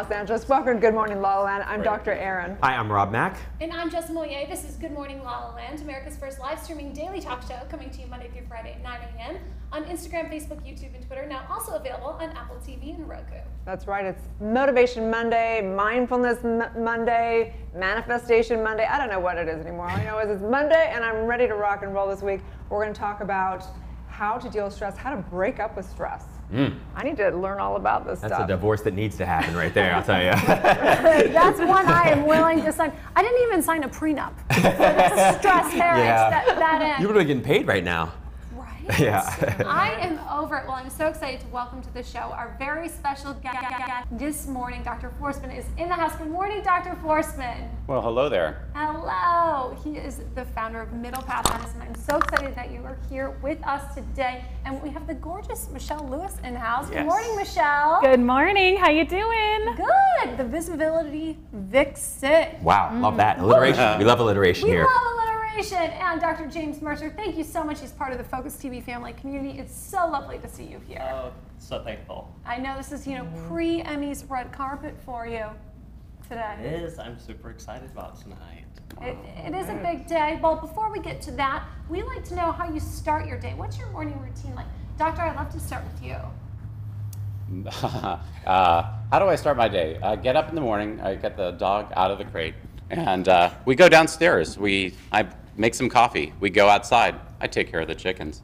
Los Angeles. Welcome to Good Morning LALALAND. I'm Dr. Erin. Hi, I'm Rob Mack. And I'm Jess Mollier. This is Good Morning LALALAND, America's first live streaming daily talk show, coming to you Monday through Friday at 9 a.m. on Instagram, Facebook, YouTube, and Twitter. Now also available on Apple TV and Roku. That's right. It's Motivation Monday, Mindfulness Monday, Manifestation Monday. I don't know what it is anymore. All I know is it's Monday, and I'm ready to rock and roll this week. We're going to talk about how to deal with stress, how to break up with stress. I need to learn all about this stuff. That's a divorce that needs to happen right there, I'll tell you. That's one I am willing to sign. I didn't even sign a prenup for the stress marriage that end. You would be getting paid right now. Right? Yeah. I am over it. Well, I'm so excited to welcome to the show our very special guest this morning. Dr. Forsman is in the house. Good morning, Dr. Forsman. Well, hello there. Hello. He is the founder of Middle Path Medicine. I'm so excited that you are here with us today. And we have the gorgeous Michelle Lewis in the house. Yes. Good morning, Michelle. Good morning. How you doing? Good. The Visibility Vixen. Wow, love that. Alliteration. We love alliteration We here. love alliteration. And Dr. James Mercer, thank you so much. He's part of the Focus TV family community. It's so lovely to see you here. Oh, so thankful. I know this is, pre-Emmys red carpet for you today. It is. I'm super excited about tonight. It is a big day. Well, before we get to that, we like to know how you start your day. What's your morning routine like? Doctor, I'd love to start with you. How do I start my day? I get up in the morning, I get the dog out of the crate, and we go downstairs. I make some coffee. We go outside. I take care of the chickens.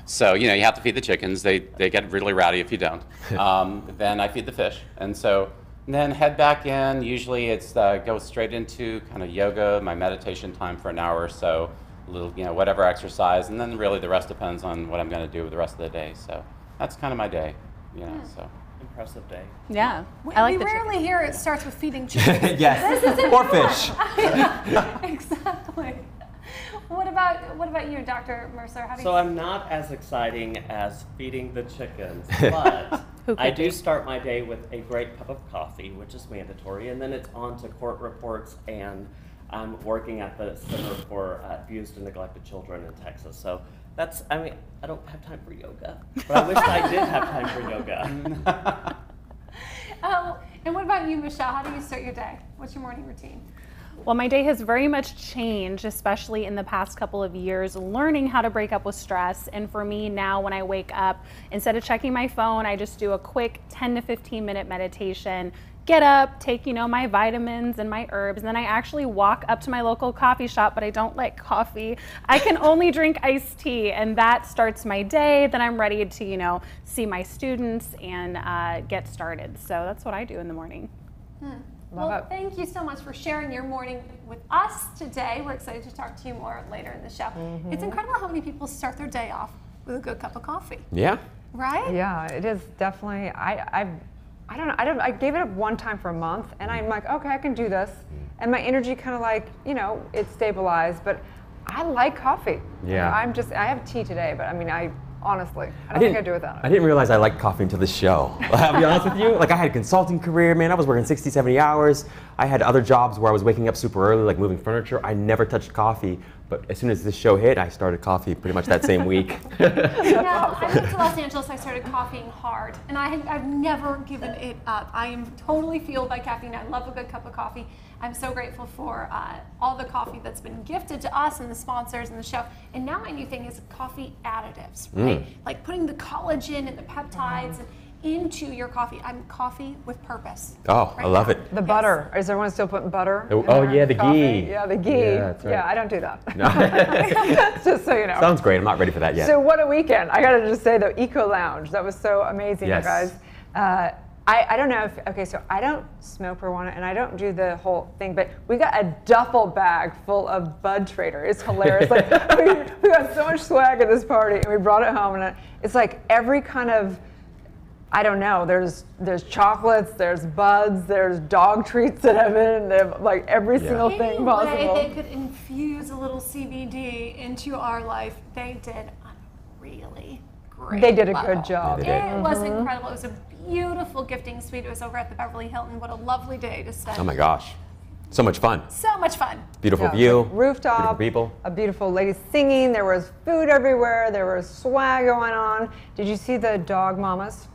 So, you have to feed the chickens. They get really rowdy if you don't. Then I feed the fish. And then head back in. Usually it's go straight into kind of yoga, my meditation time for an hour or so, a little, whatever exercise. And then really the rest depends on what I'm going to do with the rest of the day. So that's kind of my day, so. Impressive day. Yeah. We I like the rarely hear it starts with feeding chickens. Yes. Or fish. Exactly. What about you, Dr. Mercer? How do So I'm not as exciting as feeding the chickens, but I do start my day with a great cup of coffee, which is mandatory, and then it's on to court reports, and I'm working at the Center for Abused and Neglected Children in Texas. So I don't have time for yoga, but I wish I did have time for yoga. And what about you, Michelle? How do you start your day? What's your morning routine? Well, my day has very much changed, especially in the past couple of years, learning how to break up with stress. And for me now, when I wake up, instead of checking my phone, I just do a quick 10 to 15 minute meditation, get up, take, my vitamins and my herbs, and then I actually walk up to my local coffee shop, but I don't like coffee. I can only drink iced tea, and that starts my day. Then I'm ready to, see my students and get started. So that's what I do in the morning. Well, thank you so much for sharing your morning with us today. We're excited to talk to you more later in the show. It's incredible how many people start their day off with a good cup of coffee. Yeah. Right? Yeah, it is definitely. I don't know. I gave it up one time for a month, and I'm like, okay, I can do this. And my energy kind of it stabilized. But I like coffee. Yeah. I have tea today, but honestly, I don't think I'd do without it. I didn't realize I liked coffee until this show. I'll be honest with you. I had a consulting career, man. I was working 60, 70 hours. I had other jobs where I was waking up super early, like moving furniture. I never touched coffee. But as soon as this show hit, I started coffee pretty much that same week. I moved to Los Angeles. I started coffeeing hard, and I've never given it up. I am totally fueled by caffeine. I love a good cup of coffee. I'm so grateful for all the coffee that's been gifted to us and the sponsors and the show. And now my new thing is coffee additives, right? Like putting the collagen and the peptides into your coffee. I'm coffee with purpose. Oh, I love it. The butter. Is everyone still putting butter? Oh, yeah, the ghee. Yeah, the ghee. Yeah, that's right. Yeah, I don't do that. No. Just so you know. Sounds great. I'm not ready for that yet. So what a weekend. I gotta just say the Eco Lounge, that was so amazing, Yes. you guys. I don't know so I don't smoke marijuana and I don't do the whole thing, but we got a duffel bag full of Bud Trader. It's hilarious. We got so much swag at this party and we brought it home, and it's like every kind of, I don't know, there's chocolates, there's buds, there's dog treats that have in, they have like every single thing possible. Any way they could infuse a little CBD into our life, they did a really great They did a level. good job. They did. It was incredible. It was a beautiful gifting suite. It was over at the Beverly Hilton. What a lovely day to spend. Oh my gosh. So much fun. So much fun. Beautiful Yeah, view. Rooftop. Beautiful people. A beautiful lady singing. There was food everywhere. There was swag going on. Did you see the dog mamas?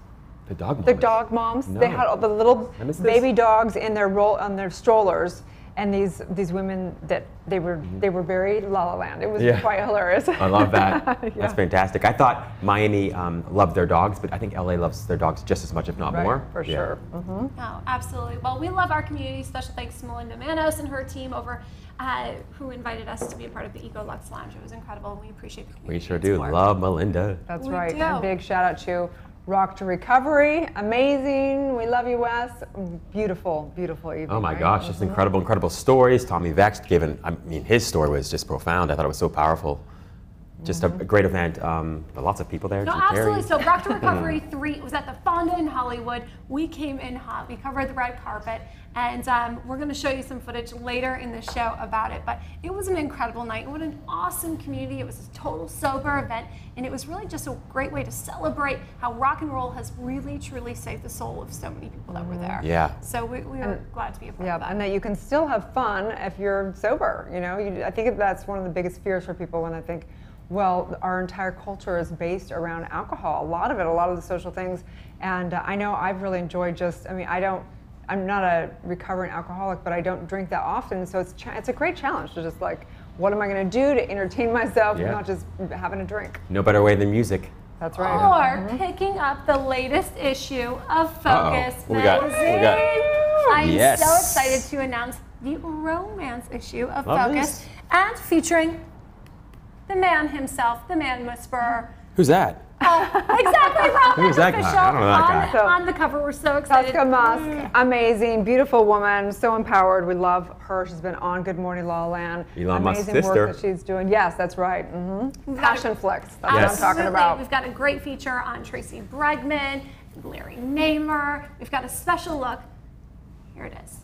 The dog moms. The dog moms. No. They had all the little I missed baby this. dogs in their on their strollers, and these women that they were very LALALAND. It was quite hilarious. I love that. Yeah. That's fantastic. I thought Miami loved their dogs, but I think LA loves their dogs just as much, if not Right, more. for sure. Mm-hmm. Oh, absolutely. Well, we love our community. Special thanks to Melinda Manos and her team over who invited us to be a part of the Eco Lux Lounge. It was incredible, and we appreciate the community. We sure do. support. Love Melinda. That's We right. do. And big shout out to Rock to Recovery. Amazing. We love you, Wes. Beautiful, beautiful evening. Oh my right? gosh, just incredible, incredible stories. Tommy Vex his story was just profound. I thought it was so powerful. Just a great event. Lots of people there. No, Jim absolutely. Carrey. So Rock to Recovery 3 was at the Fonda in Hollywood. We came in hot. We covered the red carpet. And we're going to show you some footage later in the show about it. But it was an incredible night. What an awesome community. It was a total sober event. And it was really just a great way to celebrate how rock and roll has really, truly saved the soul of so many people that were there. Yeah. So we were glad to be a part of that. And that you can still have fun if you're sober. You know, I think that's one of the biggest fears for people when they think, well, our entire culture is based around alcohol. A lot of the social things. And I know I've really enjoyed I'm not a recovering alcoholic, but I don't drink that often. So it's a great challenge to just like, what am I going to do to entertain myself and not just having a drink? No better way than music. That's right. Or picking up the latest issue of Focus What we got? magazine. I'm Yes. so excited to announce the romance issue of Love Focus, this. and featuring the man himself, the man whisperer. Who's that? Exactly, Rob. Who's that guy? Official I don't know that guy. on the cover. We're so excited. Haskell Musk, amazing, beautiful woman, so empowered. We love her. She's been on Good Morning LaLaLand. Elon Musk's amazing sister. work that she's doing. Yes, that's right. Passion Flicks. That's Yes. what I'm talking about. We've got a great feature on Tracy Bregman, Larry Namer. We've got a special look. Here it is.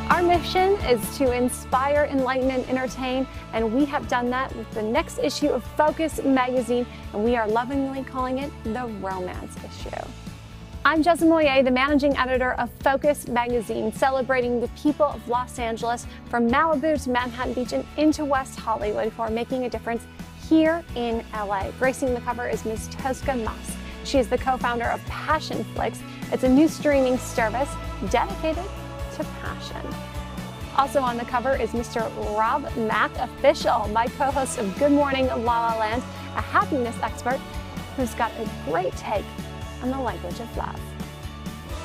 Our mission is to inspire, enlighten, and entertain, and we have done that with the next issue of Focus magazine, and we are lovingly calling it the Romance Issue. I'm Jessica Moyer, the managing editor of Focus magazine, celebrating the people of Los Angeles from Malibu to Manhattan Beach and into West Hollywood who are making a difference here in LA. Gracing the cover is Ms. Tosca Musk. She is the co-founder of Passion Flicks. It's a new streaming service dedicated to passion. Also on the cover is Mr. Rob Mack, official, my co-host of Good Morning LaLaLand, a happiness expert who's got a great take on the language of love.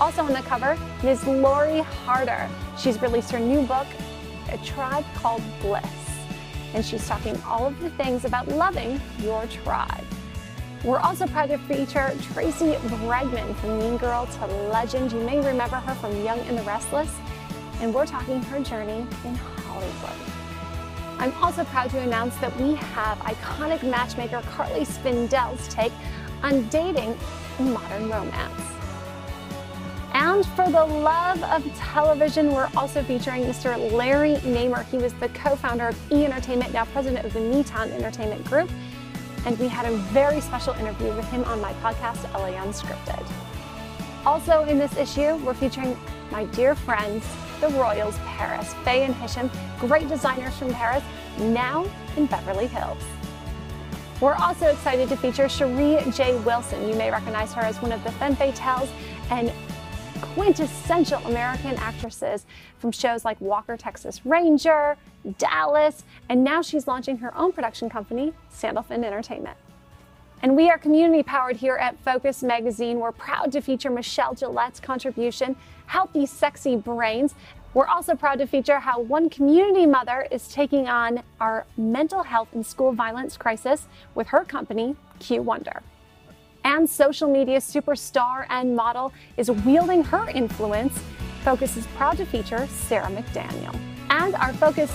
Also on the cover, Ms. Lori Harder. She's released her new book, A Tribe Called Bliss, and she's talking all of the things about loving your tribe. We're also proud to feature Tracy Bregman, from Mean Girl to Legend. You may remember her from Young and the Restless, and we're talking her journey in Hollywood. I'm also proud to announce that we have iconic matchmaker Carly Spindell's take on dating in modern romance. And for the love of television, we're also featuring Mr. Larry Namer. He was the co-founder of E! Entertainment, now president of the Newtown Entertainment Group. And we had a very special interview with him on my podcast, LA Unscripted. Also in this issue, we're featuring my dear friends, the Royals Paris, Faye and Hisham, great designers from Paris, now in Beverly Hills. We're also excited to feature Cherie J. Wilson. You may recognize her as one of the femme fatales and quintessential American actresses from shows like Walker, Texas Ranger, Dallas, and now she's launching her own production company, Sandalfin Entertainment. And we are community powered here at Focus Magazine. We're proud to feature Michelle Gillette's contribution, Healthy Sexy Brains. We're also proud to feature how one community mother is taking on our mental health and school violence crisis with her company, Q Wonder. And social media superstar and model is wielding her influence. Focus is proud to feature Sarah McDaniel. And our Focus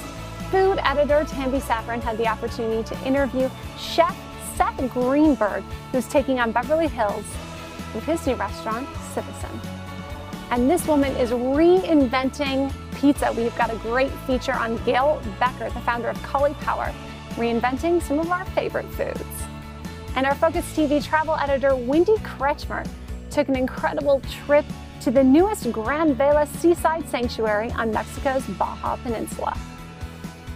food editor, Tambi Safran, had the opportunity to interview Chef Seth Greenberg, who's taking on Beverly Hills with his new restaurant, Citizen. And this woman is reinventing pizza. We've got a great feature on Gail Becker, the founder of Cully Power, reinventing some of our favorite foods. And our Focus TV travel editor, Wendy Kretschmer, took an incredible trip to the newest Gran Vela seaside sanctuary on Mexico's Baja Peninsula.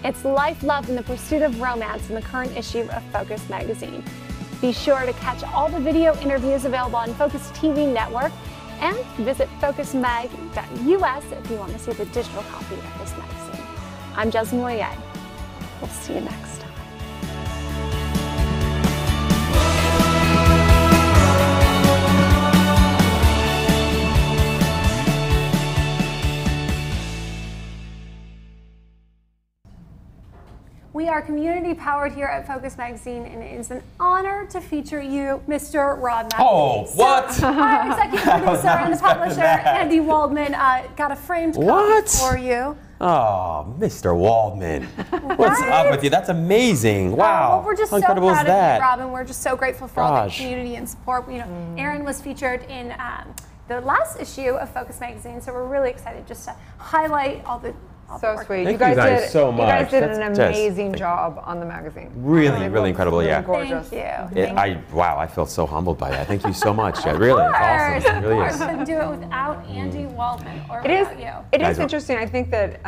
It's life, love, and the pursuit of romance in the current issue of Focus magazine. Be sure to catch all the video interviews available on Focus TV Network and visit focusmag.us if you want to see the digital copy of this magazine. I'm Jasmine Moyer. We'll see you next time. We are community powered here at Focus Magazine, and it is an honor to feature you, Mr. Rob Magazine. Oh, what? Our executive producer and the publisher, Andy Waldman, got a framed copy for you. Oh, Mr. Waldman. What's up with you? That's amazing. Wow. Well, we're just How so incredible proud is that? of you, Robin. We're just so grateful for all the community and support. You know, Erin was featured in the last issue of Focus Magazine, so we're really excited just to highlight all the So sweet. Thank You guys did so much. You guys did That's an just- amazing job on the magazine. Really, really incredible. Really Yeah. gorgeous. Thank you. Wow, I feel so humbled by that. Thank you so much. Yeah, really, it's awesome. It really is. Couldn't do it without Andy Waldman or It is. without you. It Guys is are- interesting. I think that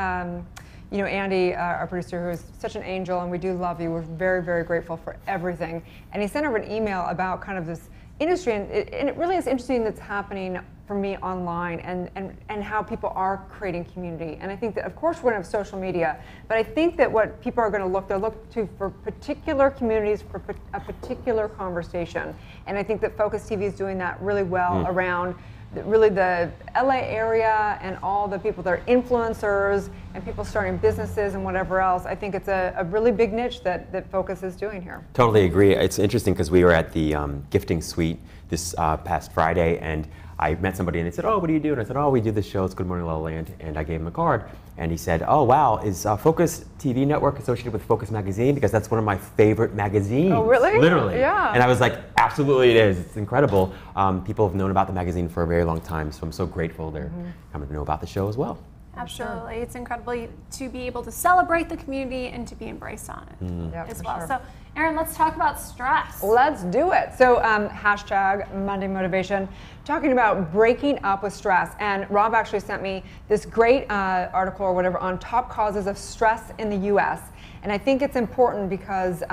you know, Andy, our producer, who is such an angel, and we do love you. We're very, very grateful for everything. And he sent over an email about kind of this industry, and it really is interesting that's happening for me online, and how people are creating community. And I think that, of course, we're going to have social media, but I think that what people are going to they'll look to for particular communities for a particular conversation. And I think that Focus TV is doing that really well around really the LA area and all the people that are influencers and people starting businesses and whatever else. I think it's a really big niche that Focus is doing here. Totally agree. It's interesting because we were at the gifting suite this past Friday, and I met somebody and they said, "Oh, what do you do?" And I said, "Oh, we do this show. It's Good Morning LALALAND." And I gave him a card, and he said, "Oh, wow, is Focus TV Network associated with Focus Magazine? Because that's one of my favorite magazines." Oh, really? Literally. Yeah. And I was like, "Absolutely, it is. It's incredible." People have known about the magazine for a very long time, so I'm so grateful they're coming to know about the show as well. Absolutely. It's incredible to be able to celebrate the community and to be embraced on it Yeah, as for well. sure. So, Erin, let's talk about stress. Let's do it. So hashtag Monday Motivation, talking about breaking up with stress. And Rob actually sent me this great article or whatever on top causes of stress in the US. And I think it's important because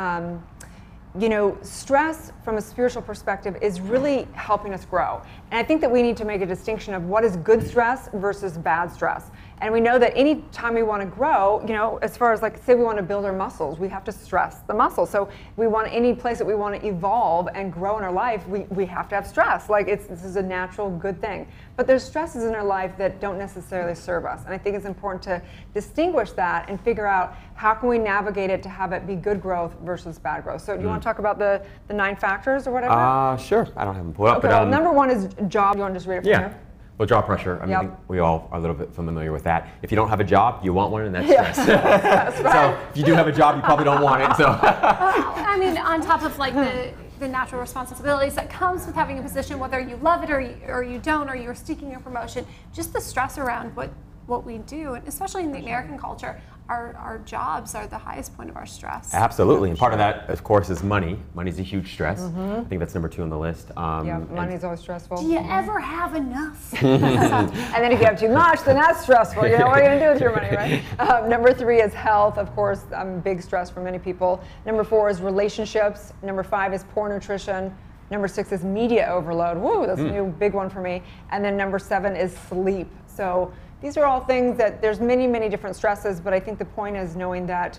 you know, stress from a spiritual perspective is really helping us grow. And I think that we need to make a distinction of what is good stress versus bad stress. And we know that any time we want to grow, you know, as far as like, say we want to build our muscles, we have to stress the muscle. So we want any place that we want to evolve and grow in our life, we have to have stress. Like this is a natural good thing. But there's stresses in our life that don't necessarily serve us. And I think it's important to distinguish that and figure out how can we navigate it to have it be good growth versus bad growth. So do you want to talk about the 9 factors or whatever? Sure. I don't have them pulled up, Okay, but well, number 1 is job. You want to just read it from here? Well, job pressure. I mean, I think we all are a little bit familiar with that. If you don't have a job, you want one, and that's stress. That's right. So if you do have a job, you probably don't want it. So I mean, on top of like the natural responsibilities that comes with having a position, whether you love it or you don't, or you're seeking a promotion, just the stress around what we do, and especially in the American culture, our jobs are the highest point of our stress. absolutely, and part of that, of course, is money. Money's a huge stress. I think that's number 2 on the list. Yeah, money's always stressful. Do you ever have enough? And then if you have too much, then that's stressful. You know, what are you going to do with your money, right? Number 3 is health. Of course, big stress for many people. Number 4 is relationships. Number 5 is poor nutrition. Number 6 is media overload. Woo, that's a new big one for me. And then number 7 is sleep. So these are all things that there's many, many different stresses, but I think the point is knowing that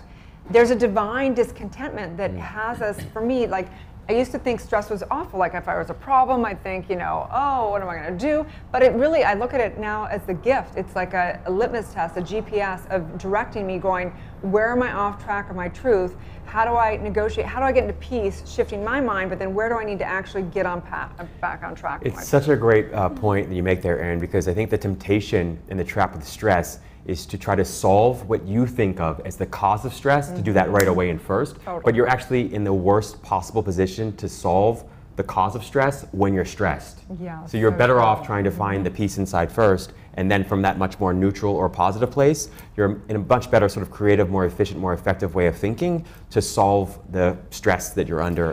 there's a divine discontentment that has us, for me, like, I used to think stress was awful. Like if I was a problem, I'd think, you know, oh, what am I going to do? But it really, I look at it now as the gift. It's like a litmus test, a GPS of directing me, going, where am I off track of my truth? How do I negotiate? How do I get into peace, shifting my mind? But then where do I need to actually get on back on track? it's such a great point that you make there, Erin, because I think the temptation and the trap with stress is to try to solve what you think of as the cause of stress, to do that right away and first. Totally. But you're actually in the worst possible position to solve the cause of stress when you're stressed. Yeah, So you're so better true. off trying to find the peace inside first And then from that much more neutral or positive place, you're in a much better sort of creative, more efficient, more effective way of thinking to solve the stress that you're under,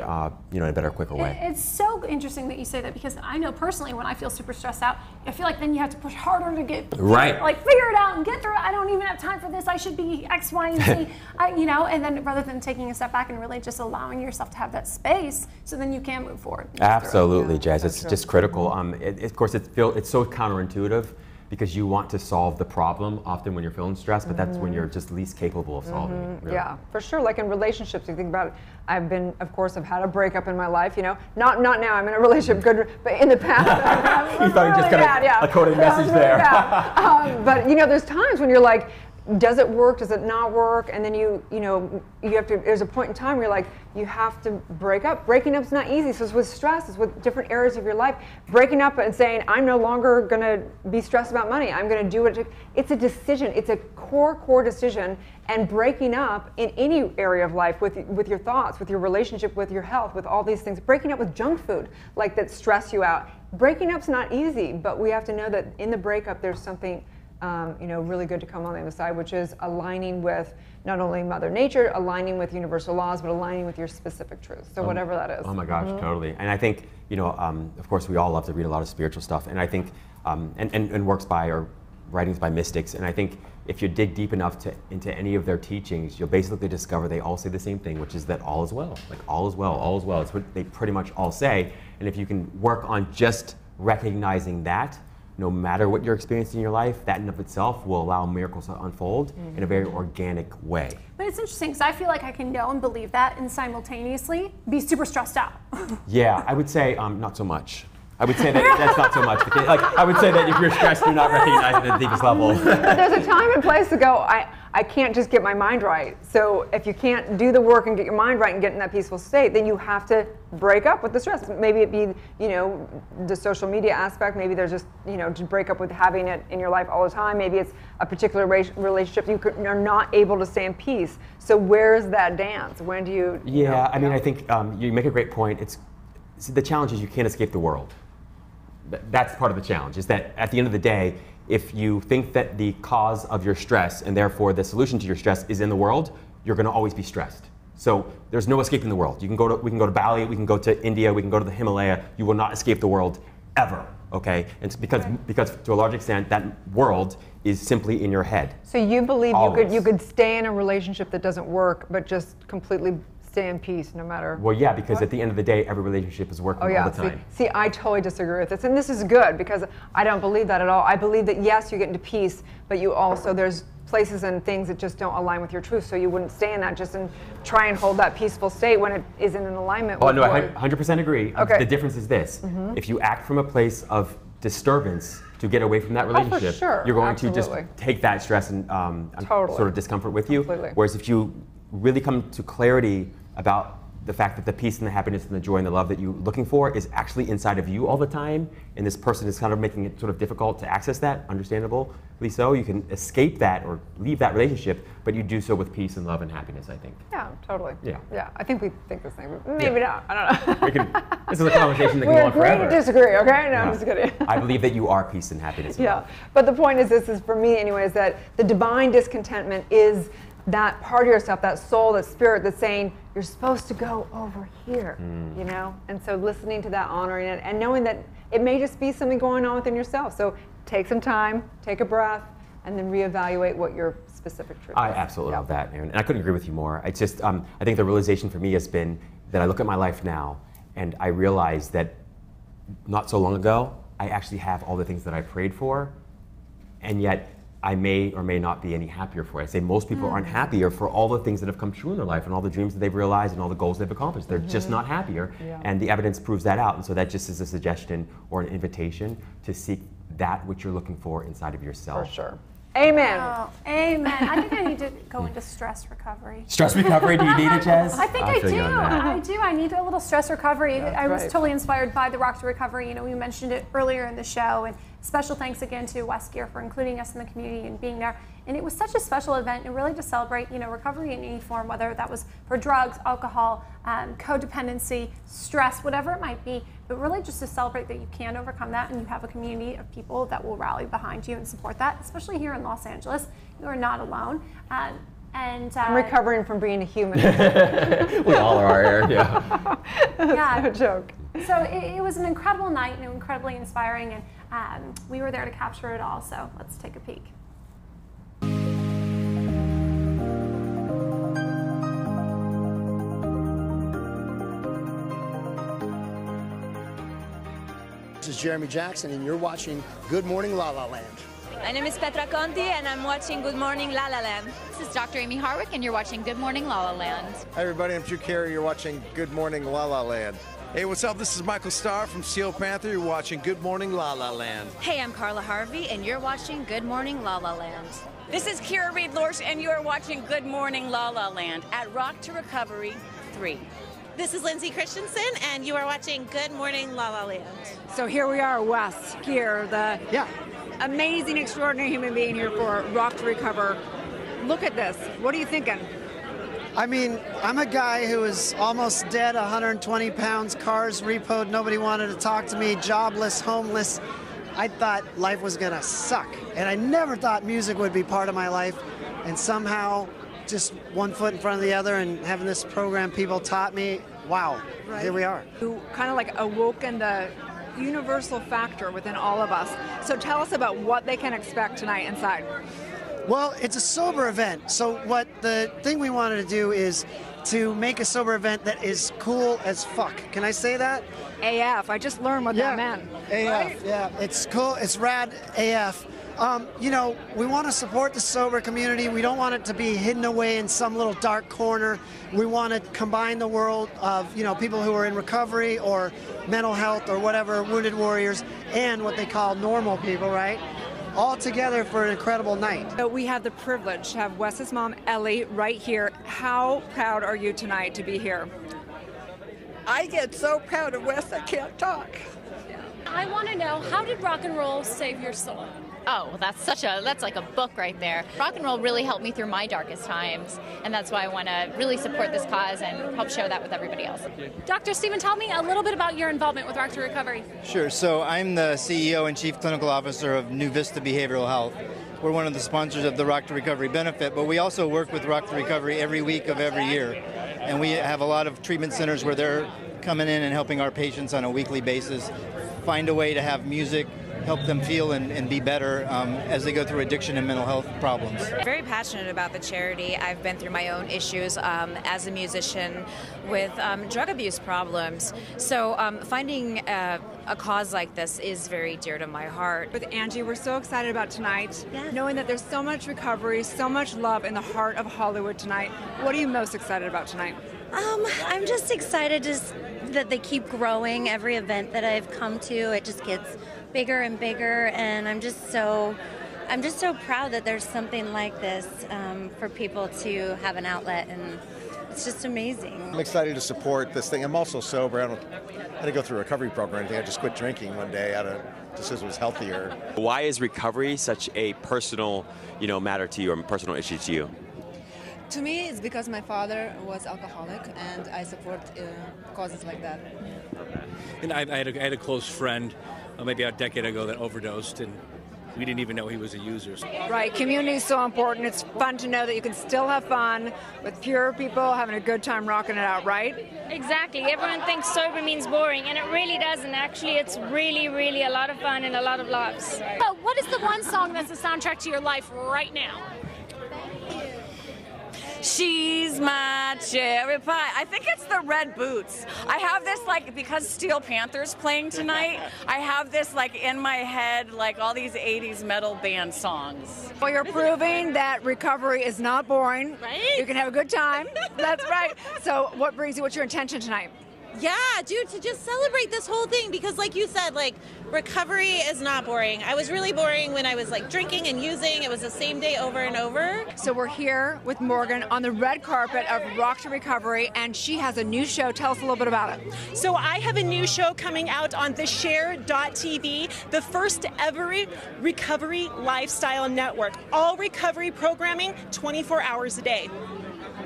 in a better, quicker way. It's so interesting that you say that, because I know personally when I feel super stressed out, I feel like then you have to push harder to get figure it out and get through it. I don't even have time for this. I should be X, Y, and Z. And then rather than taking a step back and really just allowing yourself to have that space, so then you can move forward. Absolutely, Jazz. It's just critical. Of course, it's so counterintuitive, because you want to solve the problem often when you're feeling stressed, but that's when you're just least capable of solving it. Really. Yeah, for sure. Like in relationships, you think about it. I've had a breakup in my life. Not now. I'm in a relationship, good, but in the past, you thought you just got a coded message there. But there's times when you're like, does it work? Does it not work? And then you have to. There's a point in time where you're like, you have to break up. Breaking up's not easy. So it's with stress. It's with different areas of your life. Breaking up and saying, I'm no longer going to be stressed about money. I'm going to do it. It's a decision. It's a core decision. And breaking up in any area of life, with your thoughts, with your relationship, with your health, with all these things. Breaking up with junk food, like that stress you out. Breaking up's not easy, but we have to know that in the breakup there's something really good to come on the other side, which is aligning with not only Mother Nature, aligning with universal laws, but aligning with your specific truth. So whatever that is. Oh my gosh, totally. And I think, of course, we all love to read a lot of spiritual stuff, and I think, and works by or writings by mystics, and I think if you dig deep enough into any of their teachings, you'll basically discover they all say the same thing, which is that all is well. Like all is well, all is well. It's what they pretty much all say. And if you can work on just recognizing that, no matter what you're experiencing in your life, that in of itself will allow miracles to unfold in a very organic way. But it's interesting, because I feel like I can know and believe that and simultaneously be super stressed out. Yeah, I would say not so much. I would say that's not so much. Because, I would say that if you're stressed, you're not recognizing at the deepest level. But there's a time and place to go, I can't just get my mind right. So if you can't do the work and get your mind right and get in that peaceful state, then you have to break up with the stress. Maybe it be, the social media aspect. Maybe there's just, to break up with having it in your life all the time. Maybe it's a particular relationship you're not able to stay in peace. So where's that dance? When do you? Yeah, I think you make a great point. The challenge is you can't escape the world. That's part of the challenge, is that at the end of the day, if you think that the cause of your stress and therefore the solution to your stress is in the world, you're going to always be stressed. So there's no escaping the world. We can go to Bali, we can go to India, we can go to the Himalaya. You will not escape the world ever. Okay, and it's because to a large extent that world is simply in your head. So you believe you could stay in a relationship that doesn't work, but just completely stay in peace no matter. Well, yeah, because at the end of the day, every relationship is working all the time. See, I totally disagree with this, and this is good because I don't believe that at all. I believe that yes, you get into peace, but you also there's places and things that just don't align with your truth, so you wouldn't stay in that just and try and hold that peaceful state when it isn't in alignment with. Oh no, I 100% agree. Okay. The difference is this: if you act from a place of disturbance to get away from that relationship, you're going to just take that stress and sort of discomfort with you. Whereas if you really come to clarity about the fact that the peace and the happiness and the joy and the love that you're looking for is actually inside of you all the time, and this person is kind of making it sort of difficult to access that, understandably so, you can escape that or leave that relationship, but you do so with peace and love and happiness, I think. Yeah, totally. Yeah. I think we think the same. Maybe not. I don't know. This is a conversation that can go on forever. We disagree, okay? No, I'm just kidding. I believe that you are peace and happiness. Yeah, but the point is, this is for me anyways, that the divine discontentment is that part of yourself, that soul, that spirit that's saying, you're supposed to go over here, And so listening to that, honoring it, and knowing that it may just be something going on within yourself. So take some time, take a breath, and then reevaluate what your specific truth is. I absolutely love that, Erin. And I couldn't agree with you more. I just, I think the realization for me has been that I look at my life now, and I realize that not so long ago, I actually have all the things that I prayed for, and yet I may or may not be any happier for it. I say most people aren't happier for all the things that have come true in their life and all the dreams that they've realized and all the goals they've accomplished. They're just not happier, and the evidence proves that out. And so that just is a suggestion or an invitation to seek that which you're looking for inside of yourself. For sure. Amen. Oh, amen. I think I need to go into stress recovery. Stress recovery? Do you need it, Jazz? I think I do. I do. I need a little stress recovery. I was right. totally inspired by the Rock to Recovery. We mentioned it earlier in the show, and special thanks again to West Gear for including us in the community and being there. And it was such a special event, and really to celebrate, recovery in any form, whether that was for drugs, alcohol, codependency, stress, whatever it might be. but really just to celebrate that you can overcome that and you have a community of people that will rally behind you and support that, especially here in Los Angeles. You are not alone. I'm recovering from being a human. We all are, yeah. Yeah. No joke. So it was an incredible night and incredibly inspiring, and we were there to capture it all. So let's take a peek. This is Jeremy Jackson, and you're watching Good Morning La La Land. My name is Petra Conti, and I'm watching Good Morning LaLaLand. This is Dr. Amy Harwick, and you're watching Good Morning LaLaLand. Hi everybody, I'm Drew Carey. You're watching Good Morning La La Land. Hey, what's up? This is Michael Starr from Steel Panther. You're watching Good Morning La La Land. Hey, I'm Carla Harvey, and you're watching Good Morning LaLaLand. This is Kira Reed-Lorsch, and you're watching Good Morning LaLaLand at Rock to Recovery 3. This is Lindsay Christensen, and you are watching Good Morning La La Land. So here we are, Wes, here, the amazing, extraordinary human being here for Rock to Recover. Look at this. What are you thinking? I mean, I'm a guy who is almost dead, 120 pounds, cars repoed, nobody wanted to talk to me, jobless, homeless. I thought life was gonna suck. And I never thought music would be part of my life. And somehow, just one foot in front of the other and having this program people taught me, wow, here we are. You kind of like awoken the universal factor within all of us. So tell us about what they can expect tonight inside. Well, it's a sober event. So what the thing we wanted to do is to make a sober event that is cool as fuck. Can I say that? AF. I just learned what that meant. AF, right? yeah. It's cool. It's rad AF. You know, we want to support the sober community. We don't want it to be hidden away in some little dark corner. We want to combine the world of, you know, people who are in recovery or mental health or whatever, wounded warriors, and what they call normal people, right? All together for an incredible night. So we have the privilege to have Wes's mom, Ellie, right here. How proud are you tonight to be here? I get so proud of Wes I can't talk. I want to know, how did rock and roll save your soul? Oh, well, that's like a book right there. Rock and roll really helped me through my darkest times, and that's why I want to really support this cause and help share that with everybody else. Dr. Stephen, tell me a little bit about your involvement with Rock to Recovery. Sure. So I'm the CEO and Chief Clinical Officer of New Vista Behavioral Health. We're one of the sponsors of the Rock to Recovery benefit, but we also work with Rock to Recovery every week of every year. And we have a lot of treatment centers where they're coming in and helping our patients on a weekly basis find a way to have music help them feel and be better as they go through addiction and mental health problems. Very passionate about the charity. I've been through my own issues as a musician with drug abuse problems. So finding a cause like this is very dear to my heart. With Angie, we're so excited about tonight, knowing that there's so much recovery, so much love in the heart of Hollywood tonight. What are you most excited about tonight? I'm just excited that they keep growing. Every event that I've come to, it just gets bigger and bigger, and I'm just so proud that there's something like this for people to have an outlet, and it's just amazing. I'm excited to support this thing. I'm also sober. I had to go through a recovery program or anything. I just quit drinking one day out of just because it was healthier. Why is recovery such a personal, matter to you or personal issue to you? To me, it's because my father was alcoholic, and I support causes like that. And I had a close friend, maybe a decade ago, that overdosed, and we didn't even know he was a user. Right, community is so important. It's fun to know that you can still have fun with pure people having a good time rocking it out, right? Exactly. Everyone thinks sober means boring, and it really doesn't. Actually, it's really, really a lot of fun and a lot of laughs. So what is the one song that's the soundtrack to your life right now? She's my cherry pie. I think it's the Red Boots. I have this, because Steel Panther's playing tonight, I have this, in my head, all these 80s metal band songs. Well, you're proving that recovery is not boring. Right? You can have a good time. That's right. So what's your intention tonight? Yeah, dude, to just celebrate this whole thing, because like you said, recovery is not boring. I was really boring when I was drinking and using. It was the same day over and over. So we're here with Morgan on the red carpet of Rock to Recovery, and she has a new show. Tell us a little bit about it. So I have a new show coming out on theshare.tv, the first ever recovery lifestyle network. All recovery programming 24 hours a day.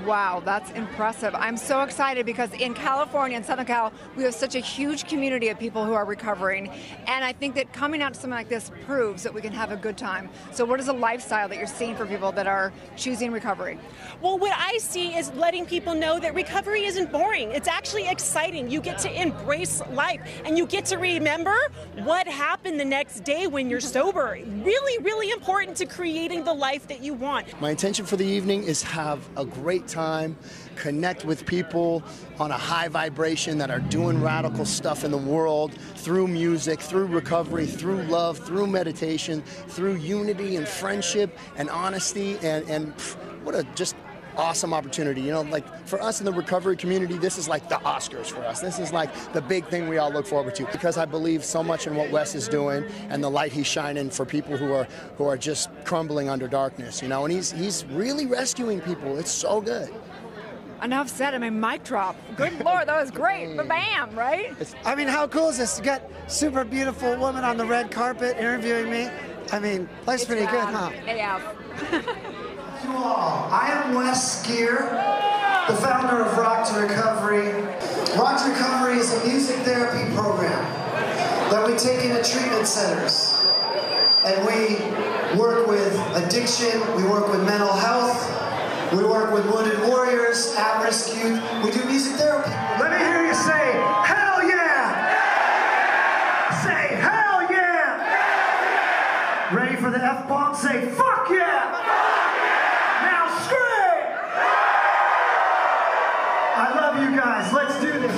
Wow, that's impressive. I'm so excited because in California and Southern Cal, we have such a huge community of people who are recovering. And I think that coming out to something like this proves that we can have a good time. So what is a lifestyle that you're seeing for people that are choosing recovery? Well, what I see is letting people know that recovery isn't boring. It's actually exciting. You get to embrace life and you get to remember what happened the next day when you're sober. Really, really important to creating the life that you want. My intention for the evening is have a great time, connect with people on a high vibration that are doing radical stuff in the world through music, through recovery, through love, through meditation, through unity and friendship and honesty, and what a just awesome opportunity. You know, like for us in the recovery community, this is like the Oscars for us. This is like the big thing we all look forward to, because I believe so much in what Wes is doing and the light he's shining for people who are just crumbling under darkness, you know, and he's really rescuing people. It's so good. Enough said. I mean, mic drop. Good Lord, that was great. Ba-bam, right? I mean, how cool is this? You got super beautiful woman on the red carpet interviewing me. I mean, life's pretty good, huh? Yeah. You all, I am Wes Geer, the founder of Rock to Recovery. Rock to Recovery is a music therapy program that we take into treatment centers. And we work with addiction, we work with mental health, we work with wounded warriors, at-risk youth. We do music therapy. Let me hear you say, hell yeah! Say, hell yeah! Ready for the F-bomb? Say, fuck yeah! I love you guys. Let's do this.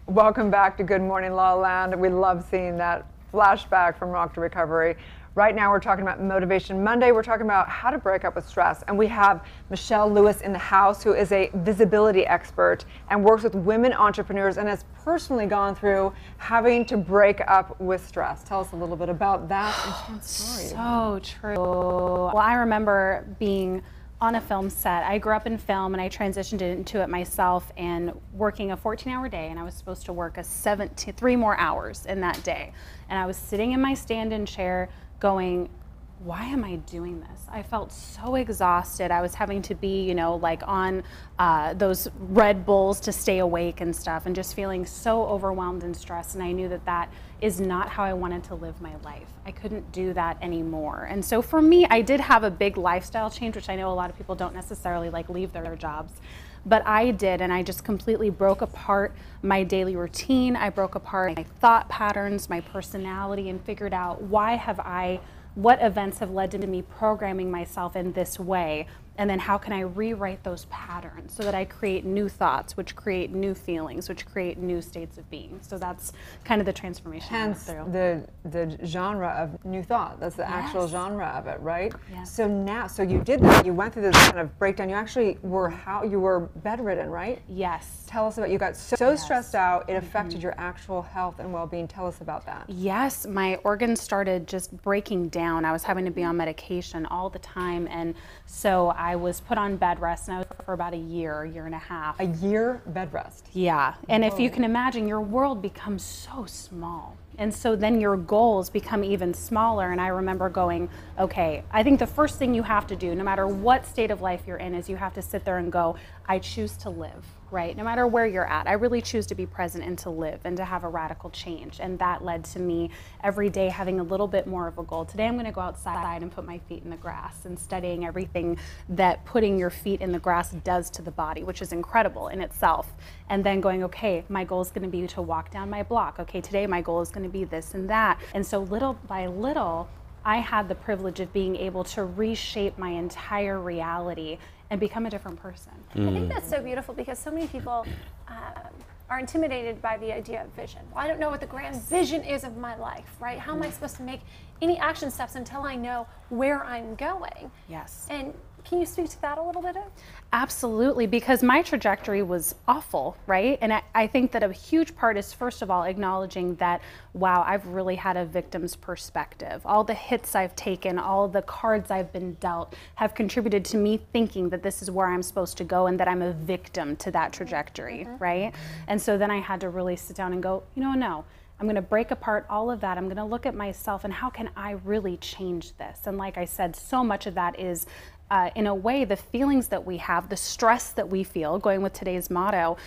Welcome back to Good Morning La La Land. We love seeing that flashback from Rock to Recovery. Right now we're talking about Motivation Monday. We're talking about how to break up with stress. And we have Michelle Lewis in the house, who is a visibility expert and works with women entrepreneurs and has personally gone through having to break up with stress. Tell us a little bit about that intense story. So true. Well, I remember being on a film set. I grew up in film and I transitioned into it myself and working a 14-hour day, and I was supposed to work 3 more hours in that day. And I was sitting in my stand-in chair going, why am I doing this? I felt so exhausted. I was having to be, you know, like on those Red Bulls to stay awake and stuff, and just feeling so overwhelmed and stressed. And I knew that that is not how I wanted to live my life. I couldn't do that anymore. And so for me, I did have a big lifestyle change, which I know a lot of people don't necessarily like leave their jobs. But I did, and I just completely broke apart my daily routine. I broke apart my thought patterns, my personality, and figured out what events have led to me programming myself in this way. And then how can I rewrite those patterns so that I create new thoughts, which create new feelings, which create new states of being. So that's kind of the transformation. Hence the genre of new thought. That's the actual genre of it, right? Yes. So now, so you did that. You went through this kind of breakdown. You actually were you were bedridden, right? Yes. Tell us about, you got so stressed out, it affected your actual health and well-being. Tell us about that. Yes, my organs started just breaking down. I was having to be on medication all the time, and so I was put on bed rest, and I was for about a year and a half. A year bed rest? Yeah, and if you can imagine, your world becomes so small. And so then your goals become even smaller. And I remember going, okay, I think the first thing you have to do, no matter what state of life you're in, is you have to sit there and go, I choose to live, right? No matter where you're at, I really choose to be present and to live and to have a radical change. And that led to me every day having a little bit more of a goal. Today I'm going to go outside and put my feet in the grass, and studying everything that putting your feet in the grass does to the body, which is incredible in itself. And then going, okay, my goal is going to be to walk down my block. Okay, today my goal is going to be this and that. And so little by little, I had the privilege of being able to reshape my entire reality and become a different person. I think that's so beautiful, because so many people are intimidated by the idea of vision. Well, I don't know what the grand vision is of my life, right? How am I supposed to make any action steps until I know where I'm going? Yes. And can you speak to that a little bit? Absolutely, because my trajectory was awful, right? And I think that a huge part is, first of all, acknowledging that, wow, I've really had a victim's perspective. All the hits I've taken, all the cards I've been dealt have contributed to me thinking that this is where I'm supposed to go and that I'm a victim to that trajectory, right? And so then I had to really sit down and go, no. I'm going to break apart all of that. I'm going to look at myself and how can I really change this? And like I said, so much of that is, in a way, the feelings that we have, the stress that we feel, going with today's motto,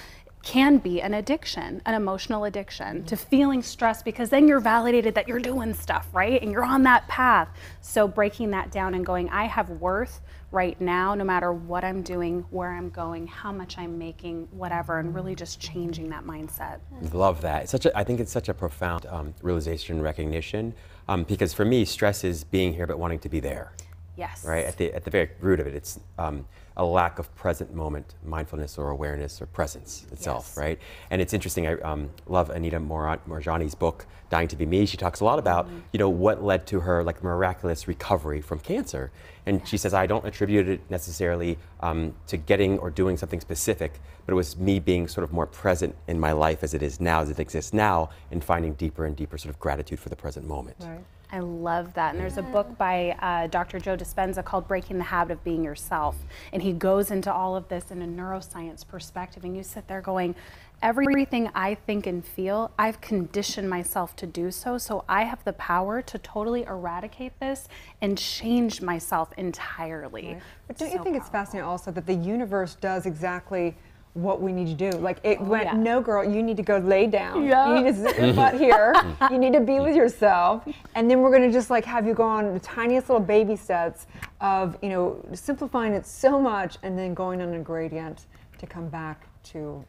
can be an addiction, an emotional addiction to feeling stressed, because then you're validated that you're doing stuff, right? And you're on that path. So breaking that down and going, I have worth right now, no matter what I'm doing, where I'm going, how much I'm making, whatever, and really just changing that mindset. Love that. I think it's such a profound realization and recognition, because for me, stress is being here but wanting to be there. Yes. Right? At the very root of it, it's a lack of present moment mindfulness or awareness or presence itself, right? And it's interesting, I love Anita Moorjani's book, Dying to Be Me. She talks a lot about, what led to her like miraculous recovery from cancer. And she says, I don't attribute it necessarily to getting or doing something specific, but it was me being sort of more present in my life as it is now, as it exists now, and finding deeper and deeper sort of gratitude for the present moment. Right. I love that. And there's a book by Dr. Joe Dispenza called Breaking the Habit of Being Yourself. And he goes into all of this in a neuroscience perspective. And you sit there going, everything I think and feel, I've conditioned myself to do so. So I have the power to totally eradicate this and change myself entirely. Right. But don't you think it's fascinating also that the universe does exactly what we need to do? Like it went, no girl, you need to go lay down. You need to sit your butt here. You need to be with yourself. And then we're gonna just like have you go on the tiniest little baby steps of, simplifying it so much and then going on a gradient to come back to,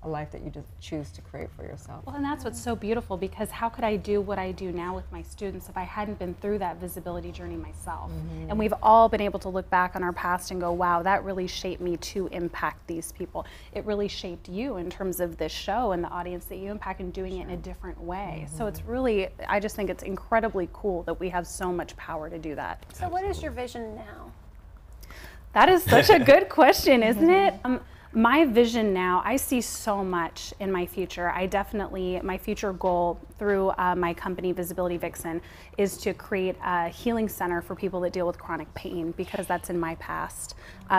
a life that you just choose to create for yourself. Well, and that's what's so beautiful, because how could I do what I do now with my students if I hadn't been through that visibility journey myself? And we've all been able to look back on our past and go, wow, that really shaped me to impact these people. It really shaped you in terms of this show and the audience that you impact and doing it in a different way. So it's really, I just think it's incredibly cool that we have so much power to do that. So what is your vision now? That is such a good question, isn't it? My vision now, I see so much in my future. My future goal through my company, Visibility Vixen, is to create a healing center for people that deal with chronic pain, because that's in my past.